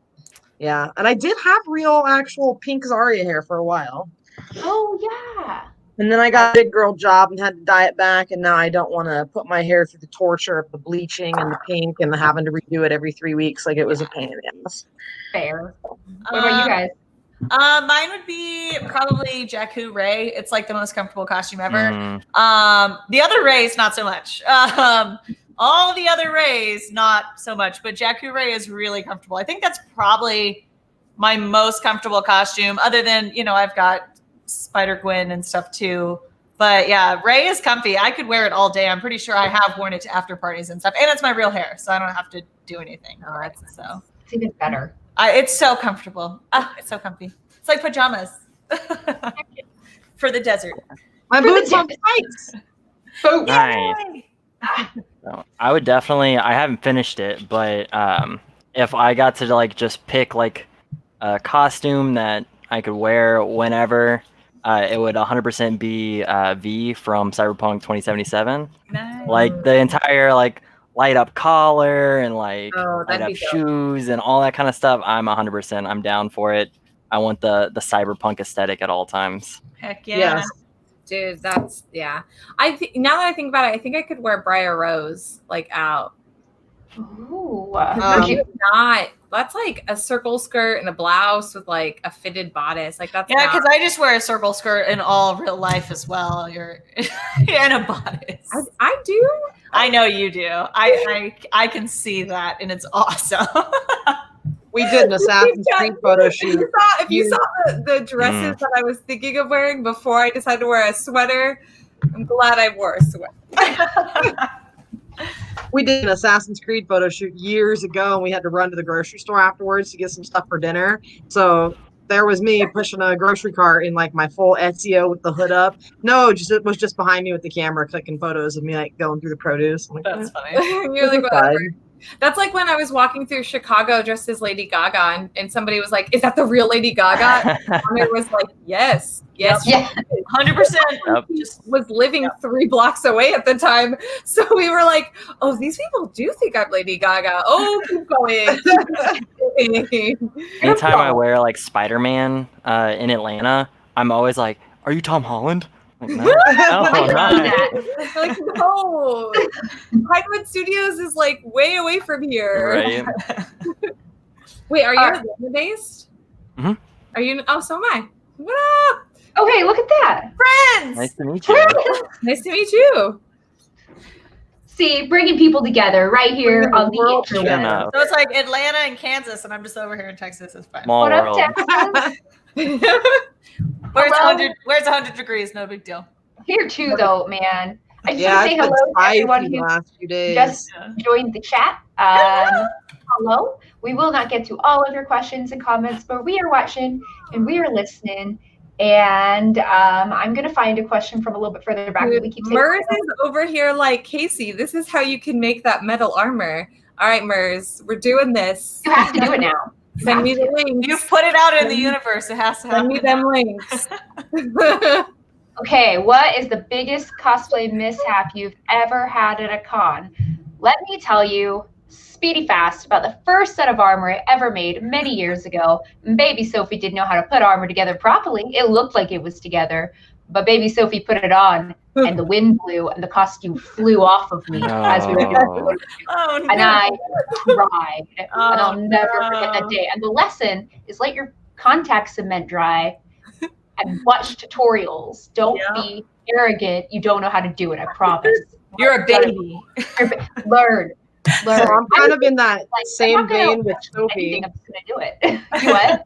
Yeah. And I did have real actual pink Zarya hair for a while. Oh yeah. And then I got a big girl job and had to dye it back, and now I don't want to put my hair through the torture of the bleaching and the pink and the having to redo it every 3 weeks. Like it was a pain in the ass. Fair. What about you guys? Mine would be probably Jakku Ray. It's like the most comfortable costume ever. The other Rays, not so much. All the other Rays, not so much. But Jakku Ray is really comfortable. I think that's probably my most comfortable costume, other than, I've got Spider-Gwen and stuff too. But yeah, Ray is comfy. I could wear it all day. I'm pretty sure I have worn it to after parties and stuff. And it's my real hair, so I don't have to do anything. Oh, So it's even better. it's so comfortable. It's so comfy. It's like pajamas. For the desert. My For the boots on tip. spikes. Boom. Nice. So, I would definitely. I haven't finished it, but if I got to like just pick like a costume that I could wear whenever, it would 100% be V from Cyberpunk 2077. Nice. Like the entire like light up collar and like Oh, light that'd up be dope. shoes and all that kind of stuff. I'm 100%. I'm down for it. I want the cyberpunk aesthetic at all times. Heck yeah. Yes. Dude, that's yeah. Now that I think about it, I think I could wear Briar Rose like out. Ooh. Um, That's like a circle skirt and a blouse with like a fitted bodice. Like that's Yeah, not- because I just wear a circle skirt in all real life as well. You're and a bodice. I do. I know you do. I can see that, and it's awesome. We did an Assassin's Creed photo shoot. If you saw the dresses that I was thinking of wearing before I decided to wear a sweater, I'm glad I wore a sweater. We did an Assassin's Creed photo shoot years ago, and we had to run to the grocery store afterwards to get some stuff for dinner. So there was me pushing a grocery cart in like my full Ezio with the hood up. No, it was just behind me with the camera clicking photos of me like going through the produce. I'm like, That's funny. You're like, "This is whatever. fun." That's like when I was walking through Chicago dressed as Lady Gaga, and somebody was like, "Is that the real Lady Gaga?" And I was like, "Yes, yes." Yeah. 100%. Yep. Just Was living 3 blocks away at the time, so we were like, "Oh, these people do think I'm Lady Gaga." Oh, keep going. Anytime I wear like Spider-Man in Atlanta, I'm always like, "Are you Tom Holland?" Like, no, no, I'm not. Like, no, Pinewood Studios is like way away from here. Right? Wait, are you Atlanta based? Mhm. Are you? Oh, so am I. What up, Oh, hey, look at that. friends. Nice to meet you. nice to meet you. See, bringing people together right here Bringing the on the world internet. together. So it's like Atlanta and Kansas, and I'm just over here in Texas. It's fine. Small What up, world. Texas? Where's Hello? 100? Where's 100 degrees? No big deal. Here too, though, man. I just Yeah, want to say it's been hello to everyone spicy the who last few days. just joined the chat. Hello. We will not get to all of your questions and comments, but we are watching and we are listening. And I'm going to find a question from a little bit further back. Dude, We keep saying, Mers is over here like, Casey, this is how you can make that metal armor. All right, Mers, we're doing this. you have to do it now. You Send have me to. the links. You've put it out in the universe. It has to Send me happen. them links. Okay, what is the biggest cosplay mishap you've ever had at a con? Let me tell you, speedy fast, about the first set of armor I ever made many years ago. Baby Sophie didn't know how to put armor together properly. It looked like it was together, but Baby Sophie put it on, and the wind blew, and the costume flew off of me as we were doing No. it. Oh no. And I cried, and I'll Oh, never forget that day. And the lesson is let your contact cement dry and watch tutorials. Don't Yeah. be arrogant. You don't know how to do it. I promise. You're a baby. Learn. So I'm kind of in that Like, same I'm not gonna vein with watch Sophie. anything, I'm just gonna do it. You what?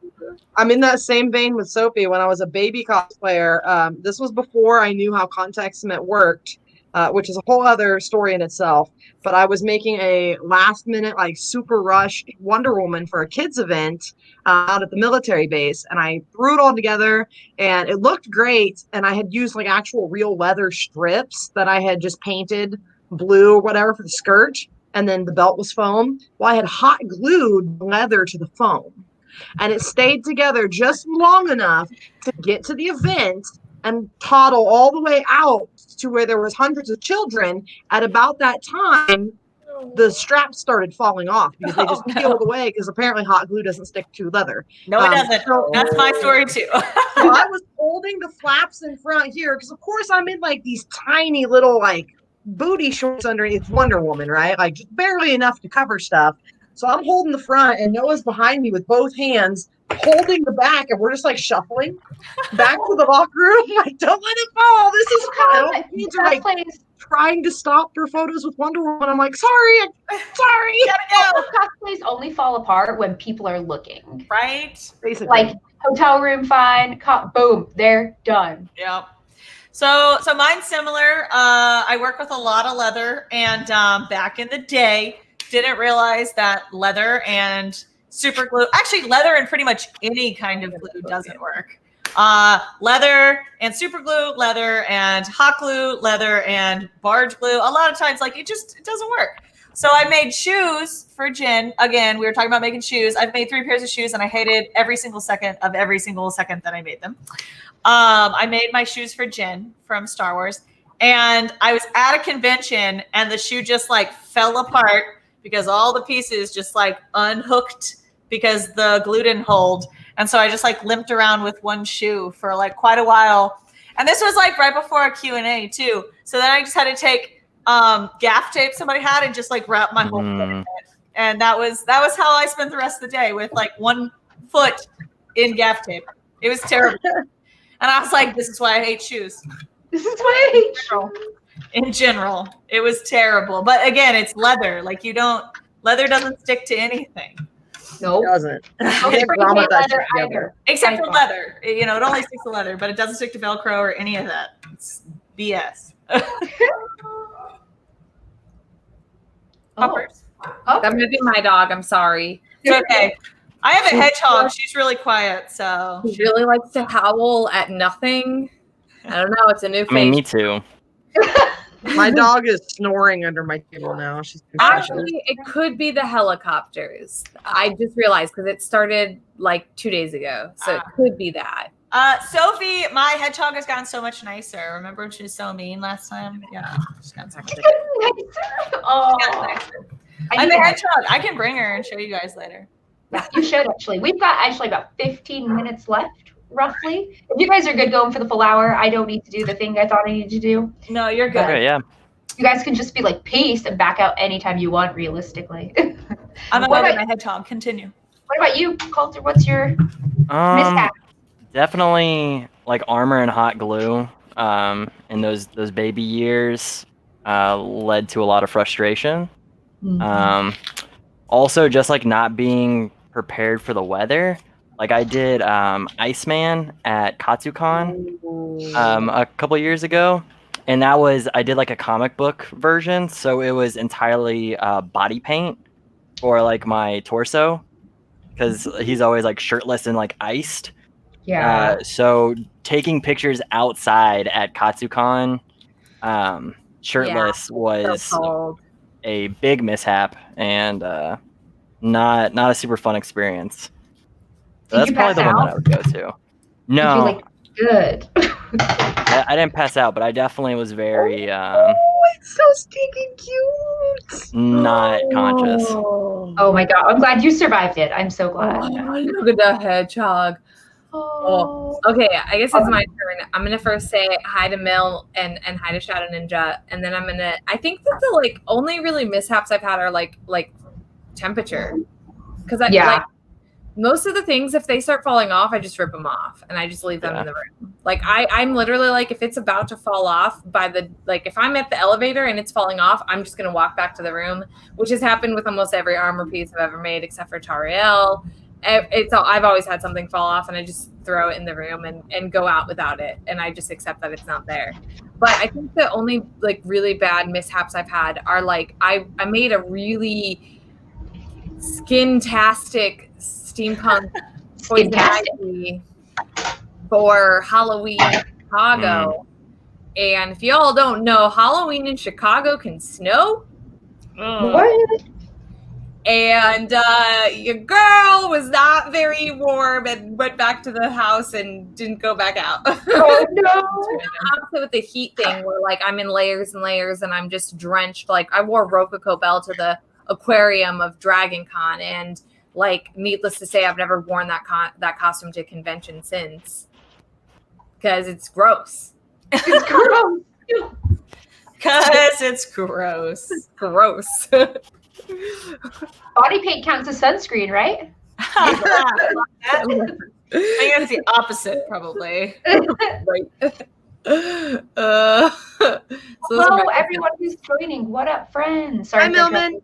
I'm in that same vein with Sophie. When I was a baby cosplayer, this was before I knew how contact cement worked, which is a whole other story in itself. But I was making a last minute, like super rushed Wonder Woman for a kids event out at the military base. And I threw it all together and it looked great. And I had used like actual real leather strips that I had just painted blue or whatever for the skirt. And then the belt was foam. Well, I had hot glued leather to the foam. And it stayed together just long enough to get to the event and toddle all the way out to where there was hundreds of children. At about that time, the straps started falling off because they just Oh, no. peeled away because apparently hot glue doesn't stick to leather. No, it Um, doesn't. so- That's my story too. So I was holding the flaps in front here because, of course, I'm in like these tiny little like booty shorts underneath Wonder Woman, right? Like just barely enough to cover stuff. So I'm holding the front, and Noah's behind me with both hands holding the back, and we're just like shuffling back to the locker room. Like, don't let it fall. This is How fun. Kids are like cosplays, trying to stop for photos with Wonder Woman. I'm like, sorry. Gotta go. cosplays only fall apart when people are looking. Right? Basically. Like hotel room, fine. Boom, they're done. Yep. So mine's similar. I work with a lot of leather, and back in the day, didn't realize that leather and super glue, actually leather and pretty much any kind of glue doesn't work. leather and super glue, leather and hot glue, leather and barge glue. A lot of times, like it doesn't work. So I made shoes for Jin. Again, we were talking about making shoes. I've made 3 pairs of shoes and I hated every single second that I made them. I made my shoes for Jin from Star Wars. And I was at a convention and the shoe just like fell apart because all the pieces just like unhooked because the glue didn't hold. And so I just like limped around with one shoe for like quite a while. And this was like right before a Q&A too. So then I just had to take gaff tape somebody had and just like wrap my whole foot in it. And that was how I spent the rest of the day, with like 1 foot in gaff tape. It was terrible. And I was like, this is why I hate shoes. This is why I hate shoes. In general, it was terrible. But again, it's leather. Like leather doesn't stick to anything. No, It doesn't. Except for leather. You know, it only sticks to leather, but it doesn't stick to Velcro or any of that. It's BS. Puppers. That might be my dog. I'm sorry. It's okay. I have a hedgehog. She's really quiet, so She really likes to howl at nothing. I don't know. It's a new I mean, me phase. too. My dog is snoring under my table now. She's Actually, it could be the helicopters. I just realized because it started like 2 days ago, so it could be that. Sophie, my hedgehog has gotten so much nicer. Remember when she was so mean last time? Yeah, she's gotten so much nicer. Oh, I have a hedgehog. I can bring her and show you guys later. Yeah, you should actually. We've got actually about 15 minutes left, roughly. If you guys are good going for the full hour, I don't need to do the thing I thought I needed to do. No, you're good. Okay, yeah. You guys can just be like peace and back out anytime you want, realistically. I'm What another about- my hedgehog. Continue. What about you, Coulter? What's your mishap? Definitely like armor and hot glue. In those baby years, led to a lot of frustration. Also, just like not being prepared for the weather. Like I did Iceman at KatsuCon a couple years ago, and I did like a comic book version, so it was entirely body paint for like my torso, because he's always like shirtless and like iced. Yeah. So taking pictures outside at KatsuCon, shirtless was So cold. a big mishap and not a super fun experience. So that's Did you probably the pass one that out? I would go to. Did you No, like good? I didn't pass out, but I definitely was very it's so stinking cute. not conscious. Oh my god! I'm glad you survived it. I'm so glad. Look at the hedgehog. Oh. Okay, I guess it's my turn. I'm gonna first say hi to Mill and hi to Shadow Ninja, and then I think that the like only really mishaps I've had are like temperature, because like most of the things, if they start falling off, I just rip them off and I just leave them in the room. Like I'm literally like, if it's about to fall off if I'm at the elevator and it's falling off, I'm just gonna walk back to the room, which has happened with almost every armor piece I've ever made except for Tariel. I've always had something fall off and I just throw it in the room and go out without it, and I just accept that it's not there. But I think the only like really bad mishaps I've had are like I made a really skin-tastic steampunk poison ivy for Halloween in Chicago. And if y'all don't know, Halloween in Chicago can snow. What? And your girl was not very warm and went back to the house and didn't go back out. Oh no! Also with the heat thing, where like I'm in layers and layers and I'm just drenched. Like I wore Rococo Bell to the aquarium of Dragon Con, and like needless to say, I've never worn that costume to convention since, because it's gross. It's gross. Because it's gross. Gross. Body paint counts as sunscreen, right? I think it's the opposite, probably. Right. Hello, everyone who's joining. What up, friends? Sorry, Hi, Millman.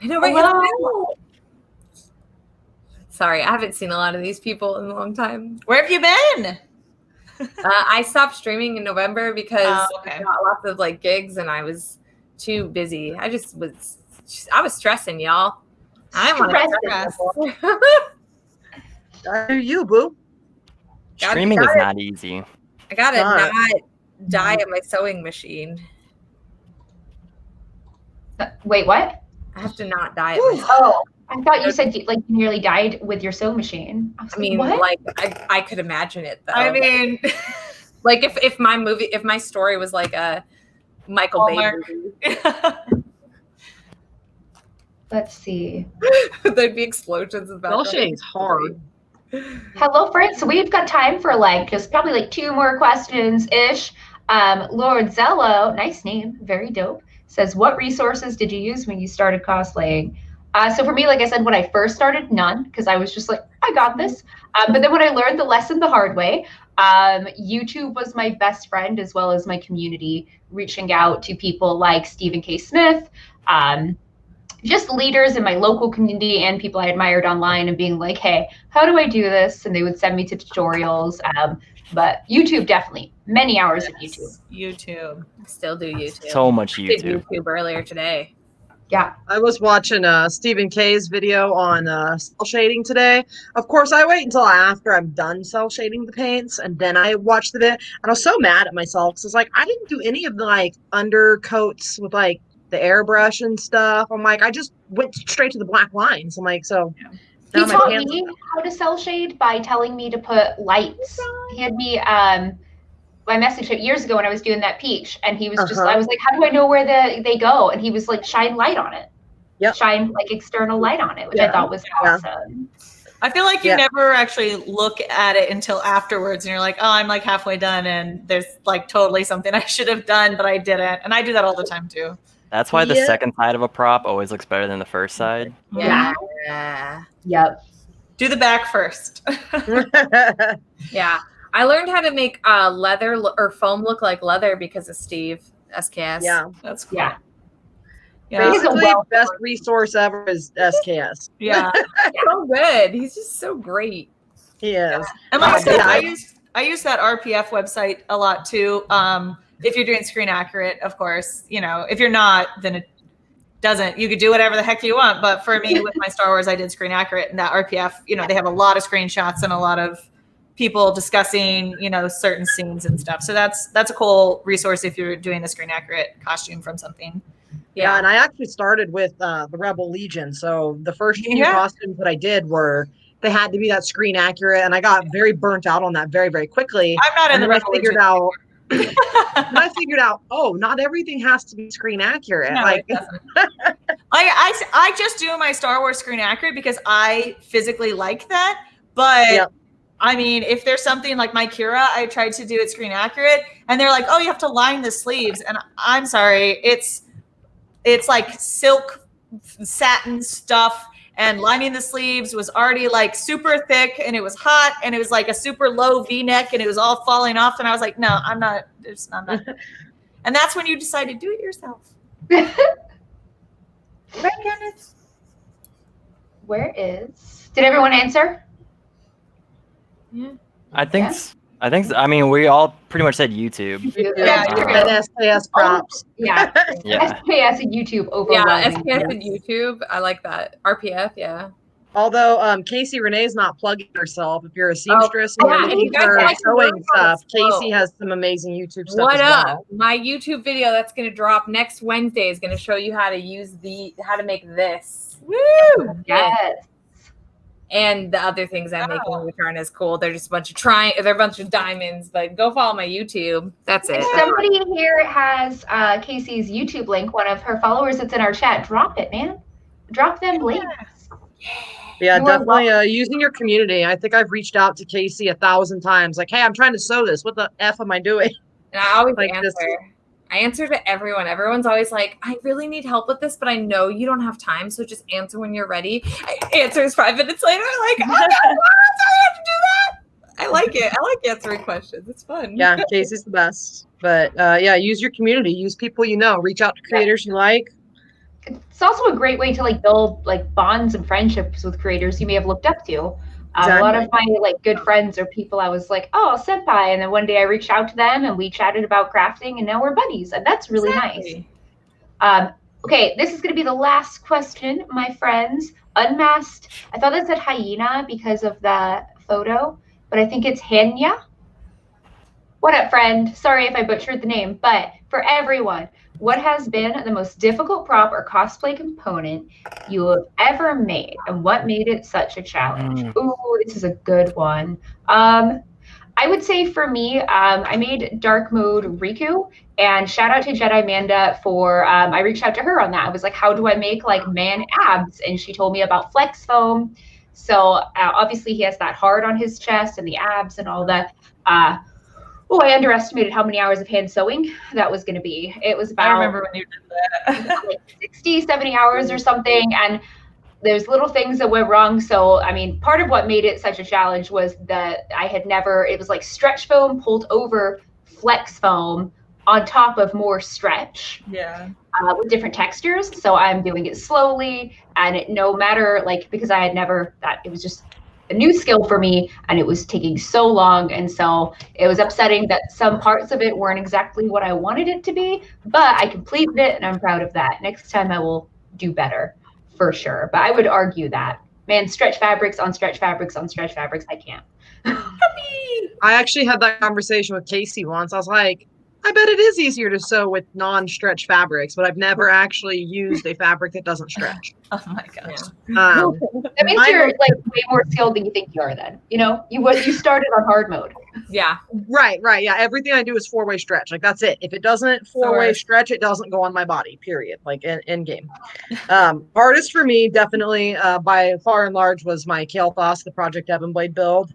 I know, right? Hello. Sorry, I haven't seen a lot of these people in a long time. Where have you been? I stopped streaming in November because okay. I got lots of like gigs and I was too busy. I was stressing, y'all. I didn't want to stress. I hear you, boo. Streaming is not easy. I gotta Not. not die at my sewing machine. Wait, what? I have to not die at my Oh, I thought you said you nearly died with your sew machine. I was I mean, what? like I could imagine it though. I mean, like if my story was like a Michael Bay movie, Let's see. there'd be explosions in the Cell background. shading's hard. Hello, friends. So we've got time for just probably 2 more questions ish. Lord Zello, nice name, very dope, says, what resources did you use when you started cosplaying? So for me, like I said, when I first started, none, because I was just like, I got this. But then when I learned the lesson the hard way, YouTube was my best friend as well as my community, reaching out to people like Stephen K. Smith, just leaders in my local community and people I admired online and being like, hey, how do I do this? And they would send me to tutorials. But YouTube, definitely. Many hours of YouTube. YouTube. Still do YouTube. So much I did YouTube. YouTube earlier today. Yeah. I was watching Stephen K's video on cell shading today. Of course, I wait until after I'm done cell shading the paints, and then I watch the video. And I was so mad at myself because I didn't do any of the undercoats with the airbrush and stuff. I'm like, I just went straight to the black lines. I'm like, so. He now my taught pants- me how to cell shade by telling me to put lights. He had me, I messaged him years ago when I was doing that peach, and he was just, I was like, how do I know where they go? And he was like, shine light on it. Yep. Shine external light on it, which I thought was awesome. I feel like you never actually look at it until afterwards, and you're like, oh, I'm halfway done, and there's totally something I should have done, but I didn't. And I do that all the time too. That's why the second side of a prop always looks better than the first side. Yeah. Yep. Do the back first. Yeah. I learned how to make leather or foam look like leather because of Steve SKS. Yeah. That's cool. Yeah. Yeah. Basically, best resource ever is SKS. Yeah. So good. He's just so great. He is. And like I said, I use that RPF website a lot too. If you're doing screen accurate, of course, if you're not, then it doesn't. You could do whatever the heck you want. But for me, with my Star Wars, I did screen accurate, and that RPF, they have a lot of screenshots and a lot of people discussing, certain scenes and stuff. So that's a cool resource if you're doing the screen accurate costume from something. Yeah, and I actually started with the Rebel Legion. So the first few costumes that I did they had to be that screen accurate, and I got very burnt out on that very, very quickly. I'm not in the Rebel Legion. I figured out, not everything has to be screen accurate. No, it doesn't. I just do my Star Wars screen accurate because I physically like that. But I mean, if there's something like my Kira, I tried to do it screen accurate, and they're like, oh, you have to line the sleeves. And I'm sorry, it's like silk satin stuff, and lining the sleeves was already super thick, and it was hot, and it was a super low V-neck, and it was all falling off. And I was like, no, I'm not. And that's when you decide to do it yourself. Right, Kenneth? Did everyone answer? Yeah. I mean, we all pretty much said YouTube. Yeah, SKS props. Yeah. SKS and YouTube overwhelming. Yeah, SKS and YouTube. I like that. RPF, yeah. Although Casey Renee's not plugging herself. If you're a seamstress and you're looking you guys for like to sewing learn stuff, how to Casey sew. has some amazing YouTube stuff What as up? well. My YouTube video that's going to drop next Wednesday is going to show you how to make this. Woo! Yes. And the other things I'm making, which aren't as cool. They're just a bunch of they're a bunch of diamonds, but go follow my YouTube. That's it. If somebody here has Casey's YouTube link, one of her followers that's in our chat, drop it, man. Drop them links. Yeah, You are definitely using your community. I think I've reached out to Casey 1,000 times. Like, hey, I'm trying to sew this. What the F am I doing? And I always Like answer. this. I answer to everyone. Everyone's always like, I really need help with this, but I know you don't have time, so just answer when you're ready. Answers 5 minutes later, like, oh, no, what? I have to do that. I like it. I like answering questions. It's fun. Yeah, Casey's the best. But use your community. Use people you know. Reach out to creators you like. It's also a great way to build bonds and friendships with creators you may have looked up to. Exactly. A lot of my good friends are people I was like, oh, senpai, and then one day I reached out to them and we chatted about crafting, and now we're buddies, and that's really nice. Okay, this is going to be the last question, my friends. Unmasked. I thought that said hyena because of the photo, but I think it's Hanya. What up, friend? Sorry if I butchered the name, but for everyone, what has been the most difficult prop or cosplay component you have ever made, and what made it such a challenge? Ooh, this is a good one. I would say for me, I made dark mode Riku, and shout out to Jedi Manda for, I reached out to her on that. I was like, how do I make like man abs? And she told me about flex foam. So obviously he has that hard on his chest and the abs and all that. I underestimated how many hours of hand sewing that was going to be. It was about, I remember when you did that. like 60, 70 hours or something. And there's little things that went wrong. So, I mean, part of what made it such a challenge was that it was like stretch foam pulled over flex foam on top of more stretch. Yeah. With different textures. So I'm doing it slowly, and no matter, like, because I had never, it was just a new skill for me, and it was taking so long. And so it was upsetting that some parts of it weren't exactly what I wanted it to be, but I completed it and I'm proud of that. Next time I will do better for sure. But I would argue that, man, stretch fabrics on stretch fabrics on stretch fabrics, I can't. I actually had that conversation with Casey once. I was like, I bet it is easier to sew with non-stretch fabrics, but I've never actually used a fabric that doesn't stretch. Oh my gosh. That means you're like way more skilled than you think you are then. You know, you started on hard mode. Yeah. Right. Yeah. Everything I do is 4-way stretch. Like, that's it. If it doesn't 4-way stretch, it doesn't go on my body, period. Like in game. Hardest for me, definitely, by far and large, was my Kael'thas, the Project Ebonblade build.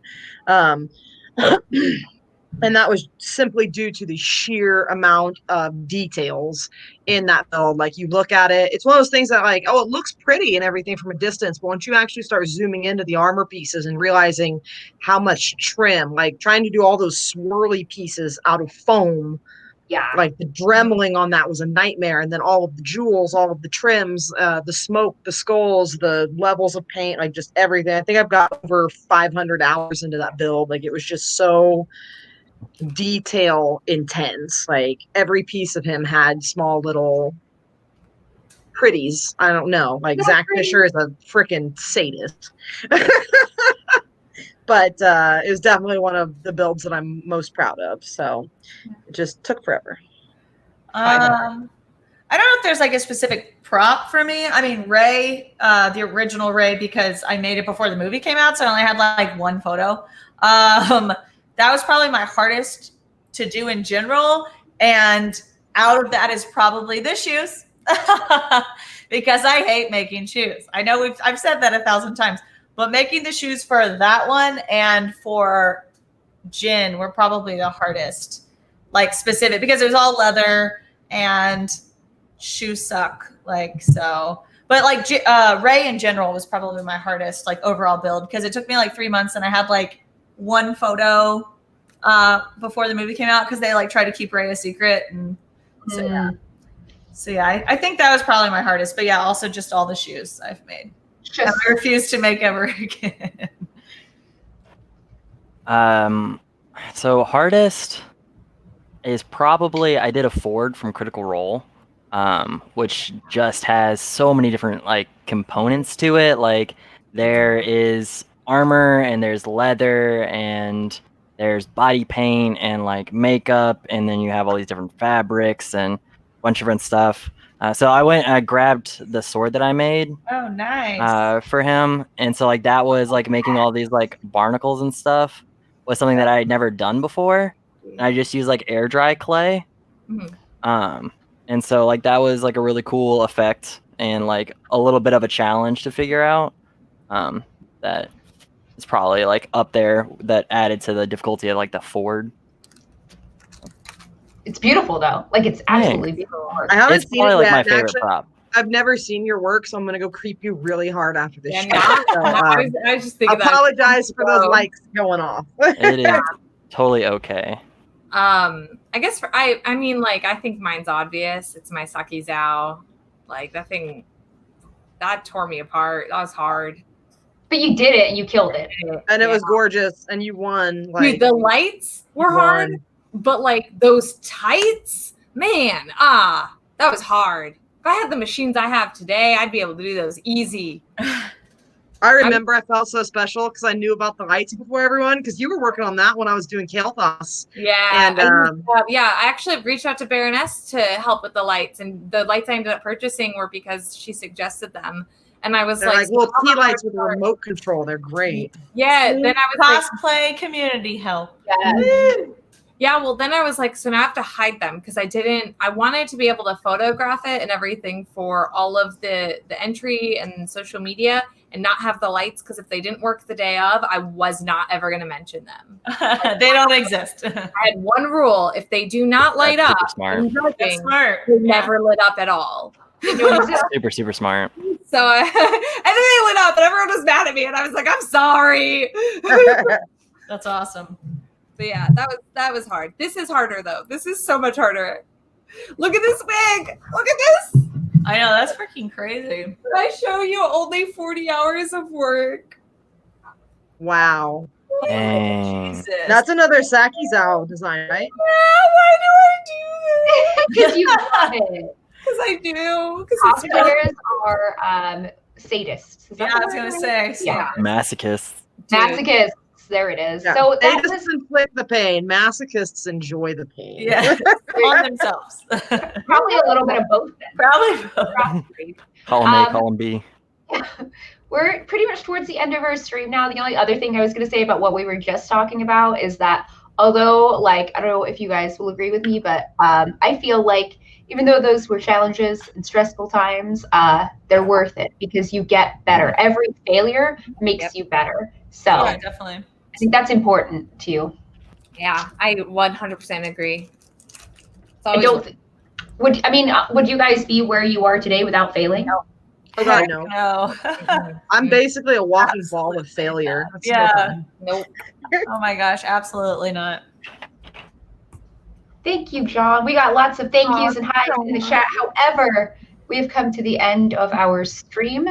And that was simply due to the sheer amount of details in that build. Like, you look at it, it's one of those things that, like, oh, it looks pretty and everything from a distance. But once you actually start zooming into the armor pieces and realizing how much trim, like trying to do all those swirly pieces out of foam, yeah, like the dremeling on that was a nightmare. And then all of the jewels, all of the trims, the smoke, the skulls, the levels of paint, like just everything. I think I've got over 500 hours into that build. Like, it was just so detail intense. Like, every piece of him had small little pretties. I don't know, like Zach Fisher is a freaking sadist. But it was definitely one of the builds that I'm most proud of. So it just took forever. I don't know if there's like a specific prop for me. I mean, Rey, the original Rey, because I made it before the movie came out, so I only had like one photo. That was probably my hardest to do in general. And out of that is probably the shoes, because I hate making shoes. I know I've said that 1,000 times, but making the shoes for that one and for Jin were probably the hardest, like specific, because it was all leather and shoes suck. Like, so, but like Rey in general was probably my hardest, like overall build, because it took me like 3 months and I had like one photo before the movie came out, because they like tried to keep Rey a secret. And so yeah, I think that was probably my hardest. But yeah, also just all the shoes I've made. I refuse to make ever again. So hardest is probably, I did a Ford from Critical Role, which just has so many different like components to it. Like, there is armor and there's leather and there's body paint and like makeup, and then you have all these different fabrics and a bunch of different stuff. So I grabbed the sword that I made. Oh, nice. For him. And so like that was like making all these like barnacles and stuff was something that I had never done before. And I just used like air dry clay. Mm-hmm. And so like that was like a really cool effect and like a little bit of a challenge to figure out. That is probably like up there, that added to the difficulty of like the Ford. It's beautiful though. Like, it's absolutely beautiful. I haven't It's seen probably it like yet. my and favorite actually, prop. I've never seen your work, so I'm gonna go creep you really hard after this. Yeah, show. So, I was just thinking apologize for those So- likes going off. It is totally okay. I guess I mean, like, I think mine's obvious. It's my Saki Zao. Like, that thing, that tore me apart. That was hard. But you did it and you killed it. And it was gorgeous, and you won. Like, Dude, the lights were hard, but like those tights, man, that was hard. If I had the machines I have today, I'd be able to do those easy. I remember I felt so special because I knew about the lights before everyone, because you were working on that when I was doing Kael'thas. Yeah, And I actually reached out to Baroness to help with the lights, and the lights I ended up purchasing were because she suggested them, and I was they're like, like little tea lights with a remote control. They're great. yeah. Then I was like, Cosplay community help. yeah, well, then I was like, so now I have to hide them because I wanted to be able to photograph it and everything for all of the entry and social media and not have the lights, because if they didn't work the day of, I was not ever going to mention them. They don't exist. I had one rule: if they do not light That's up, super smart. I'm joking, That's smart. they never lit up at all. Super, super smart. So and then they lit up, and everyone was mad at me, and I was like, I'm sorry. That's awesome. But yeah, that was hard. This is harder though. This is so much harder. Look at this wig. Look at this. I know, that's freaking crazy. Did I show you only 40 hours of work? Wow. Dang. Jesus. That's another Saki's design, right? Why do I do this? Because you love it. Because I do. Because it's Cosplayers are sadists. Is that Yeah, the I was word? gonna say. Yeah. Masochists. Masochists. There it is. Yeah. So They that just was inflict the pain. Masochists enjoy the pain. Yeah, on themselves. probably a little bit of both then. Probably. Probably. Column A, Um, column B. We're pretty much towards the end of our stream now. The only other thing I was going to say about what we were just talking about is that although, like, I don't know if you guys will agree with me, but I feel like even though those were challenges and stressful times, they're worth it because you get better. Every failure makes you better. So Yeah, definitely. I think that's important to you. Yeah, I 100% agree. I don't. Would you guys be where you are today without failing? Oh God, no. No. I'm basically a walking ball of failure. That's no Yeah. fun. Nope. Oh my gosh, absolutely not. Thank you, John. We got lots of thank yous and highs in the chat. However, we've come to the end of our stream.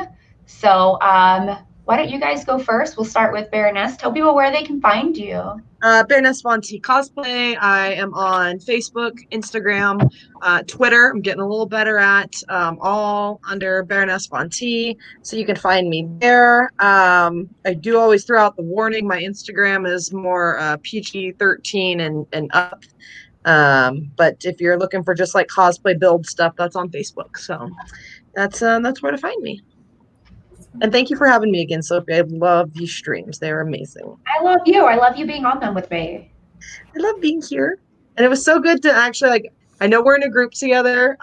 So why don't you guys go first? We'll start with Baroness. Tell people where they can find you. Baroness Cosplay. I am on Facebook, Instagram, Twitter. I'm getting a little better at all under Baroness T. So you can find me there. I do always throw out the warning. My Instagram is more PG-13 and up. But if you're looking for just like cosplay build stuff, that's on Facebook. So that's where to find me. And thank you for having me again, Sophie. I love these streams. They're amazing. I love you. I love you being on them with me. I love being here. And it was so good to actually, I know we're in a group together.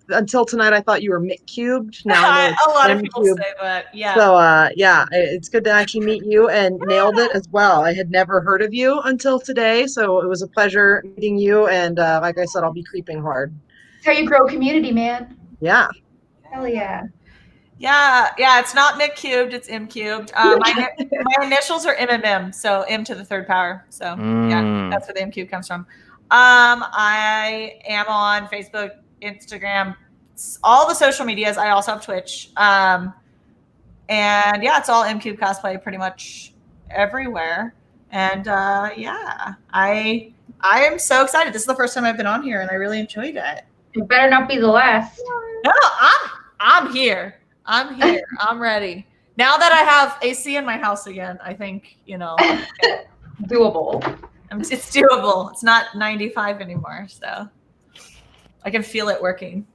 Until tonight, I thought you were MCubed. Now I know A lot of it's people MCubed. say that. Yeah. So, it's good to actually meet you and nailed it as well. I had never heard of you until today. So it was a pleasure meeting you. And like I said, I'll be creeping hard. That's how you grow community, man. Yeah. Hell yeah. Yeah, it's not MCubed, it's MCubed. My initials are MMM, so M to the third power. So yeah, that's where the MCube comes from. I am on Facebook, Instagram, all the social medias. I also have Twitch. And yeah, it's all MCubed Cosplay pretty much everywhere. And yeah, I am so excited. This is the first time I've been on here and I really enjoyed it. It better not be the last. No, I'm here. I'm here. I'm ready. Now that I have AC in my house again, I think, Doable. it's doable. It's not 95 anymore, so I can feel it working.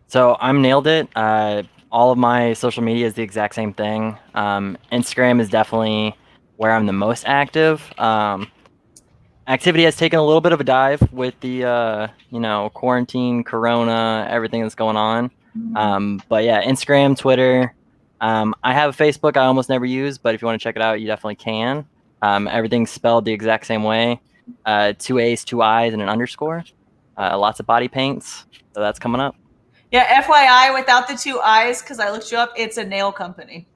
So I'm nailed it. All of my social media is the exact same thing. Instagram is definitely where I'm the most active. Activity has taken a little bit of a dive with the quarantine, corona, everything that's going on. But yeah, Instagram, Twitter. I have a Facebook I almost never use, but if you want to check it out, you definitely can. Everything's spelled the exact same way. 2 A's, 2 I's, and an underscore. Lots of body paints. So that's coming up. Yeah, FYI, without the 2 I's, because I looked you up, it's a nail company.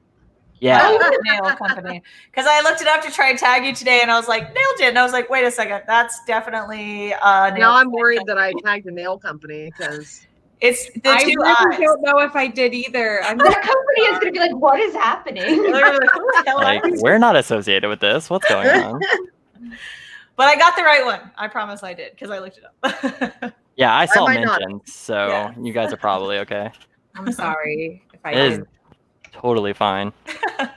Yeah. Nail company. Because I looked it up to try and tag you today, and I was like, nailed it. And I was like, wait a second, that's definitely a nail. Now I'm worried that I tagged a nail company because it's the I 2 really I's. don't know if I did either. That company is going to be like, what is happening? They're like, who the hell Like, are you? we're not associated with this. What's going on? But I got the right one. I promise I did because I looked it up. Yeah, I saw might not. mentions, so you guys are probably okay. I'm sorry if I It is did. totally fine.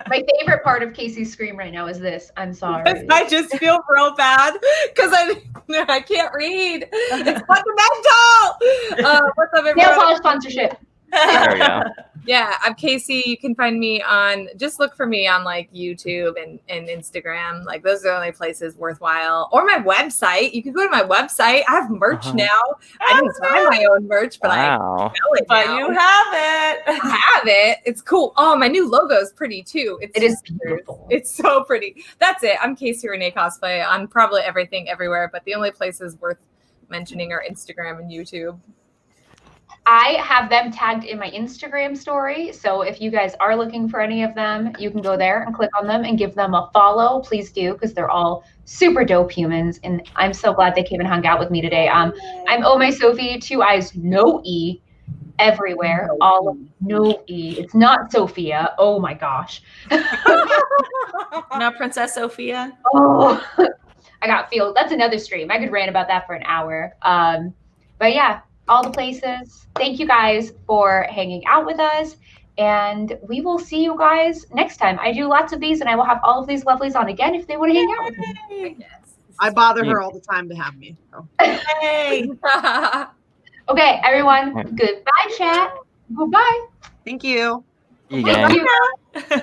My favorite part of Casey's scream right now is this. I'm sorry. I just feel real bad because I can't read. It's fundamental. What's up, Nail everyone? polish sponsorship. There we go. Yeah, I'm Casey. You can find me on, just look for me on like YouTube and Instagram. Like those are the only places worthwhile. Or my website. You can go to my website. I have merch now. I didn't buy my own merch, but Wow. I sell it But now. you have it. I have it. It's cool. Oh, my new logo is pretty too. It is beautiful. It's so pretty. That's it. I'm Casey Renee Cosplay on probably everything everywhere, but the only places worth mentioning are Instagram and YouTube. I have them tagged in my Instagram story. So if you guys are looking for any of them, you can go there and click on them and give them a follow. Please do, because they're all super dope humans. And I'm so glad they came and hung out with me today. I'm OhMySophii, 2 eyes, no E, everywhere. All of no E. It's not Sophia. Oh my gosh. Now, Princess Sophia. Oh, I got feel. That's another stream. I could rant about that for an hour. But yeah, all the places. Thank you guys for hanging out with us. And we will see you guys next time. I do lots of these, and I will have all of these lovelies on again if they want to hang out with me. I bother her all the time to have me. So. Hey. Okay, everyone. Goodbye, chat. Goodbye. Thank you. You Thank gang. you.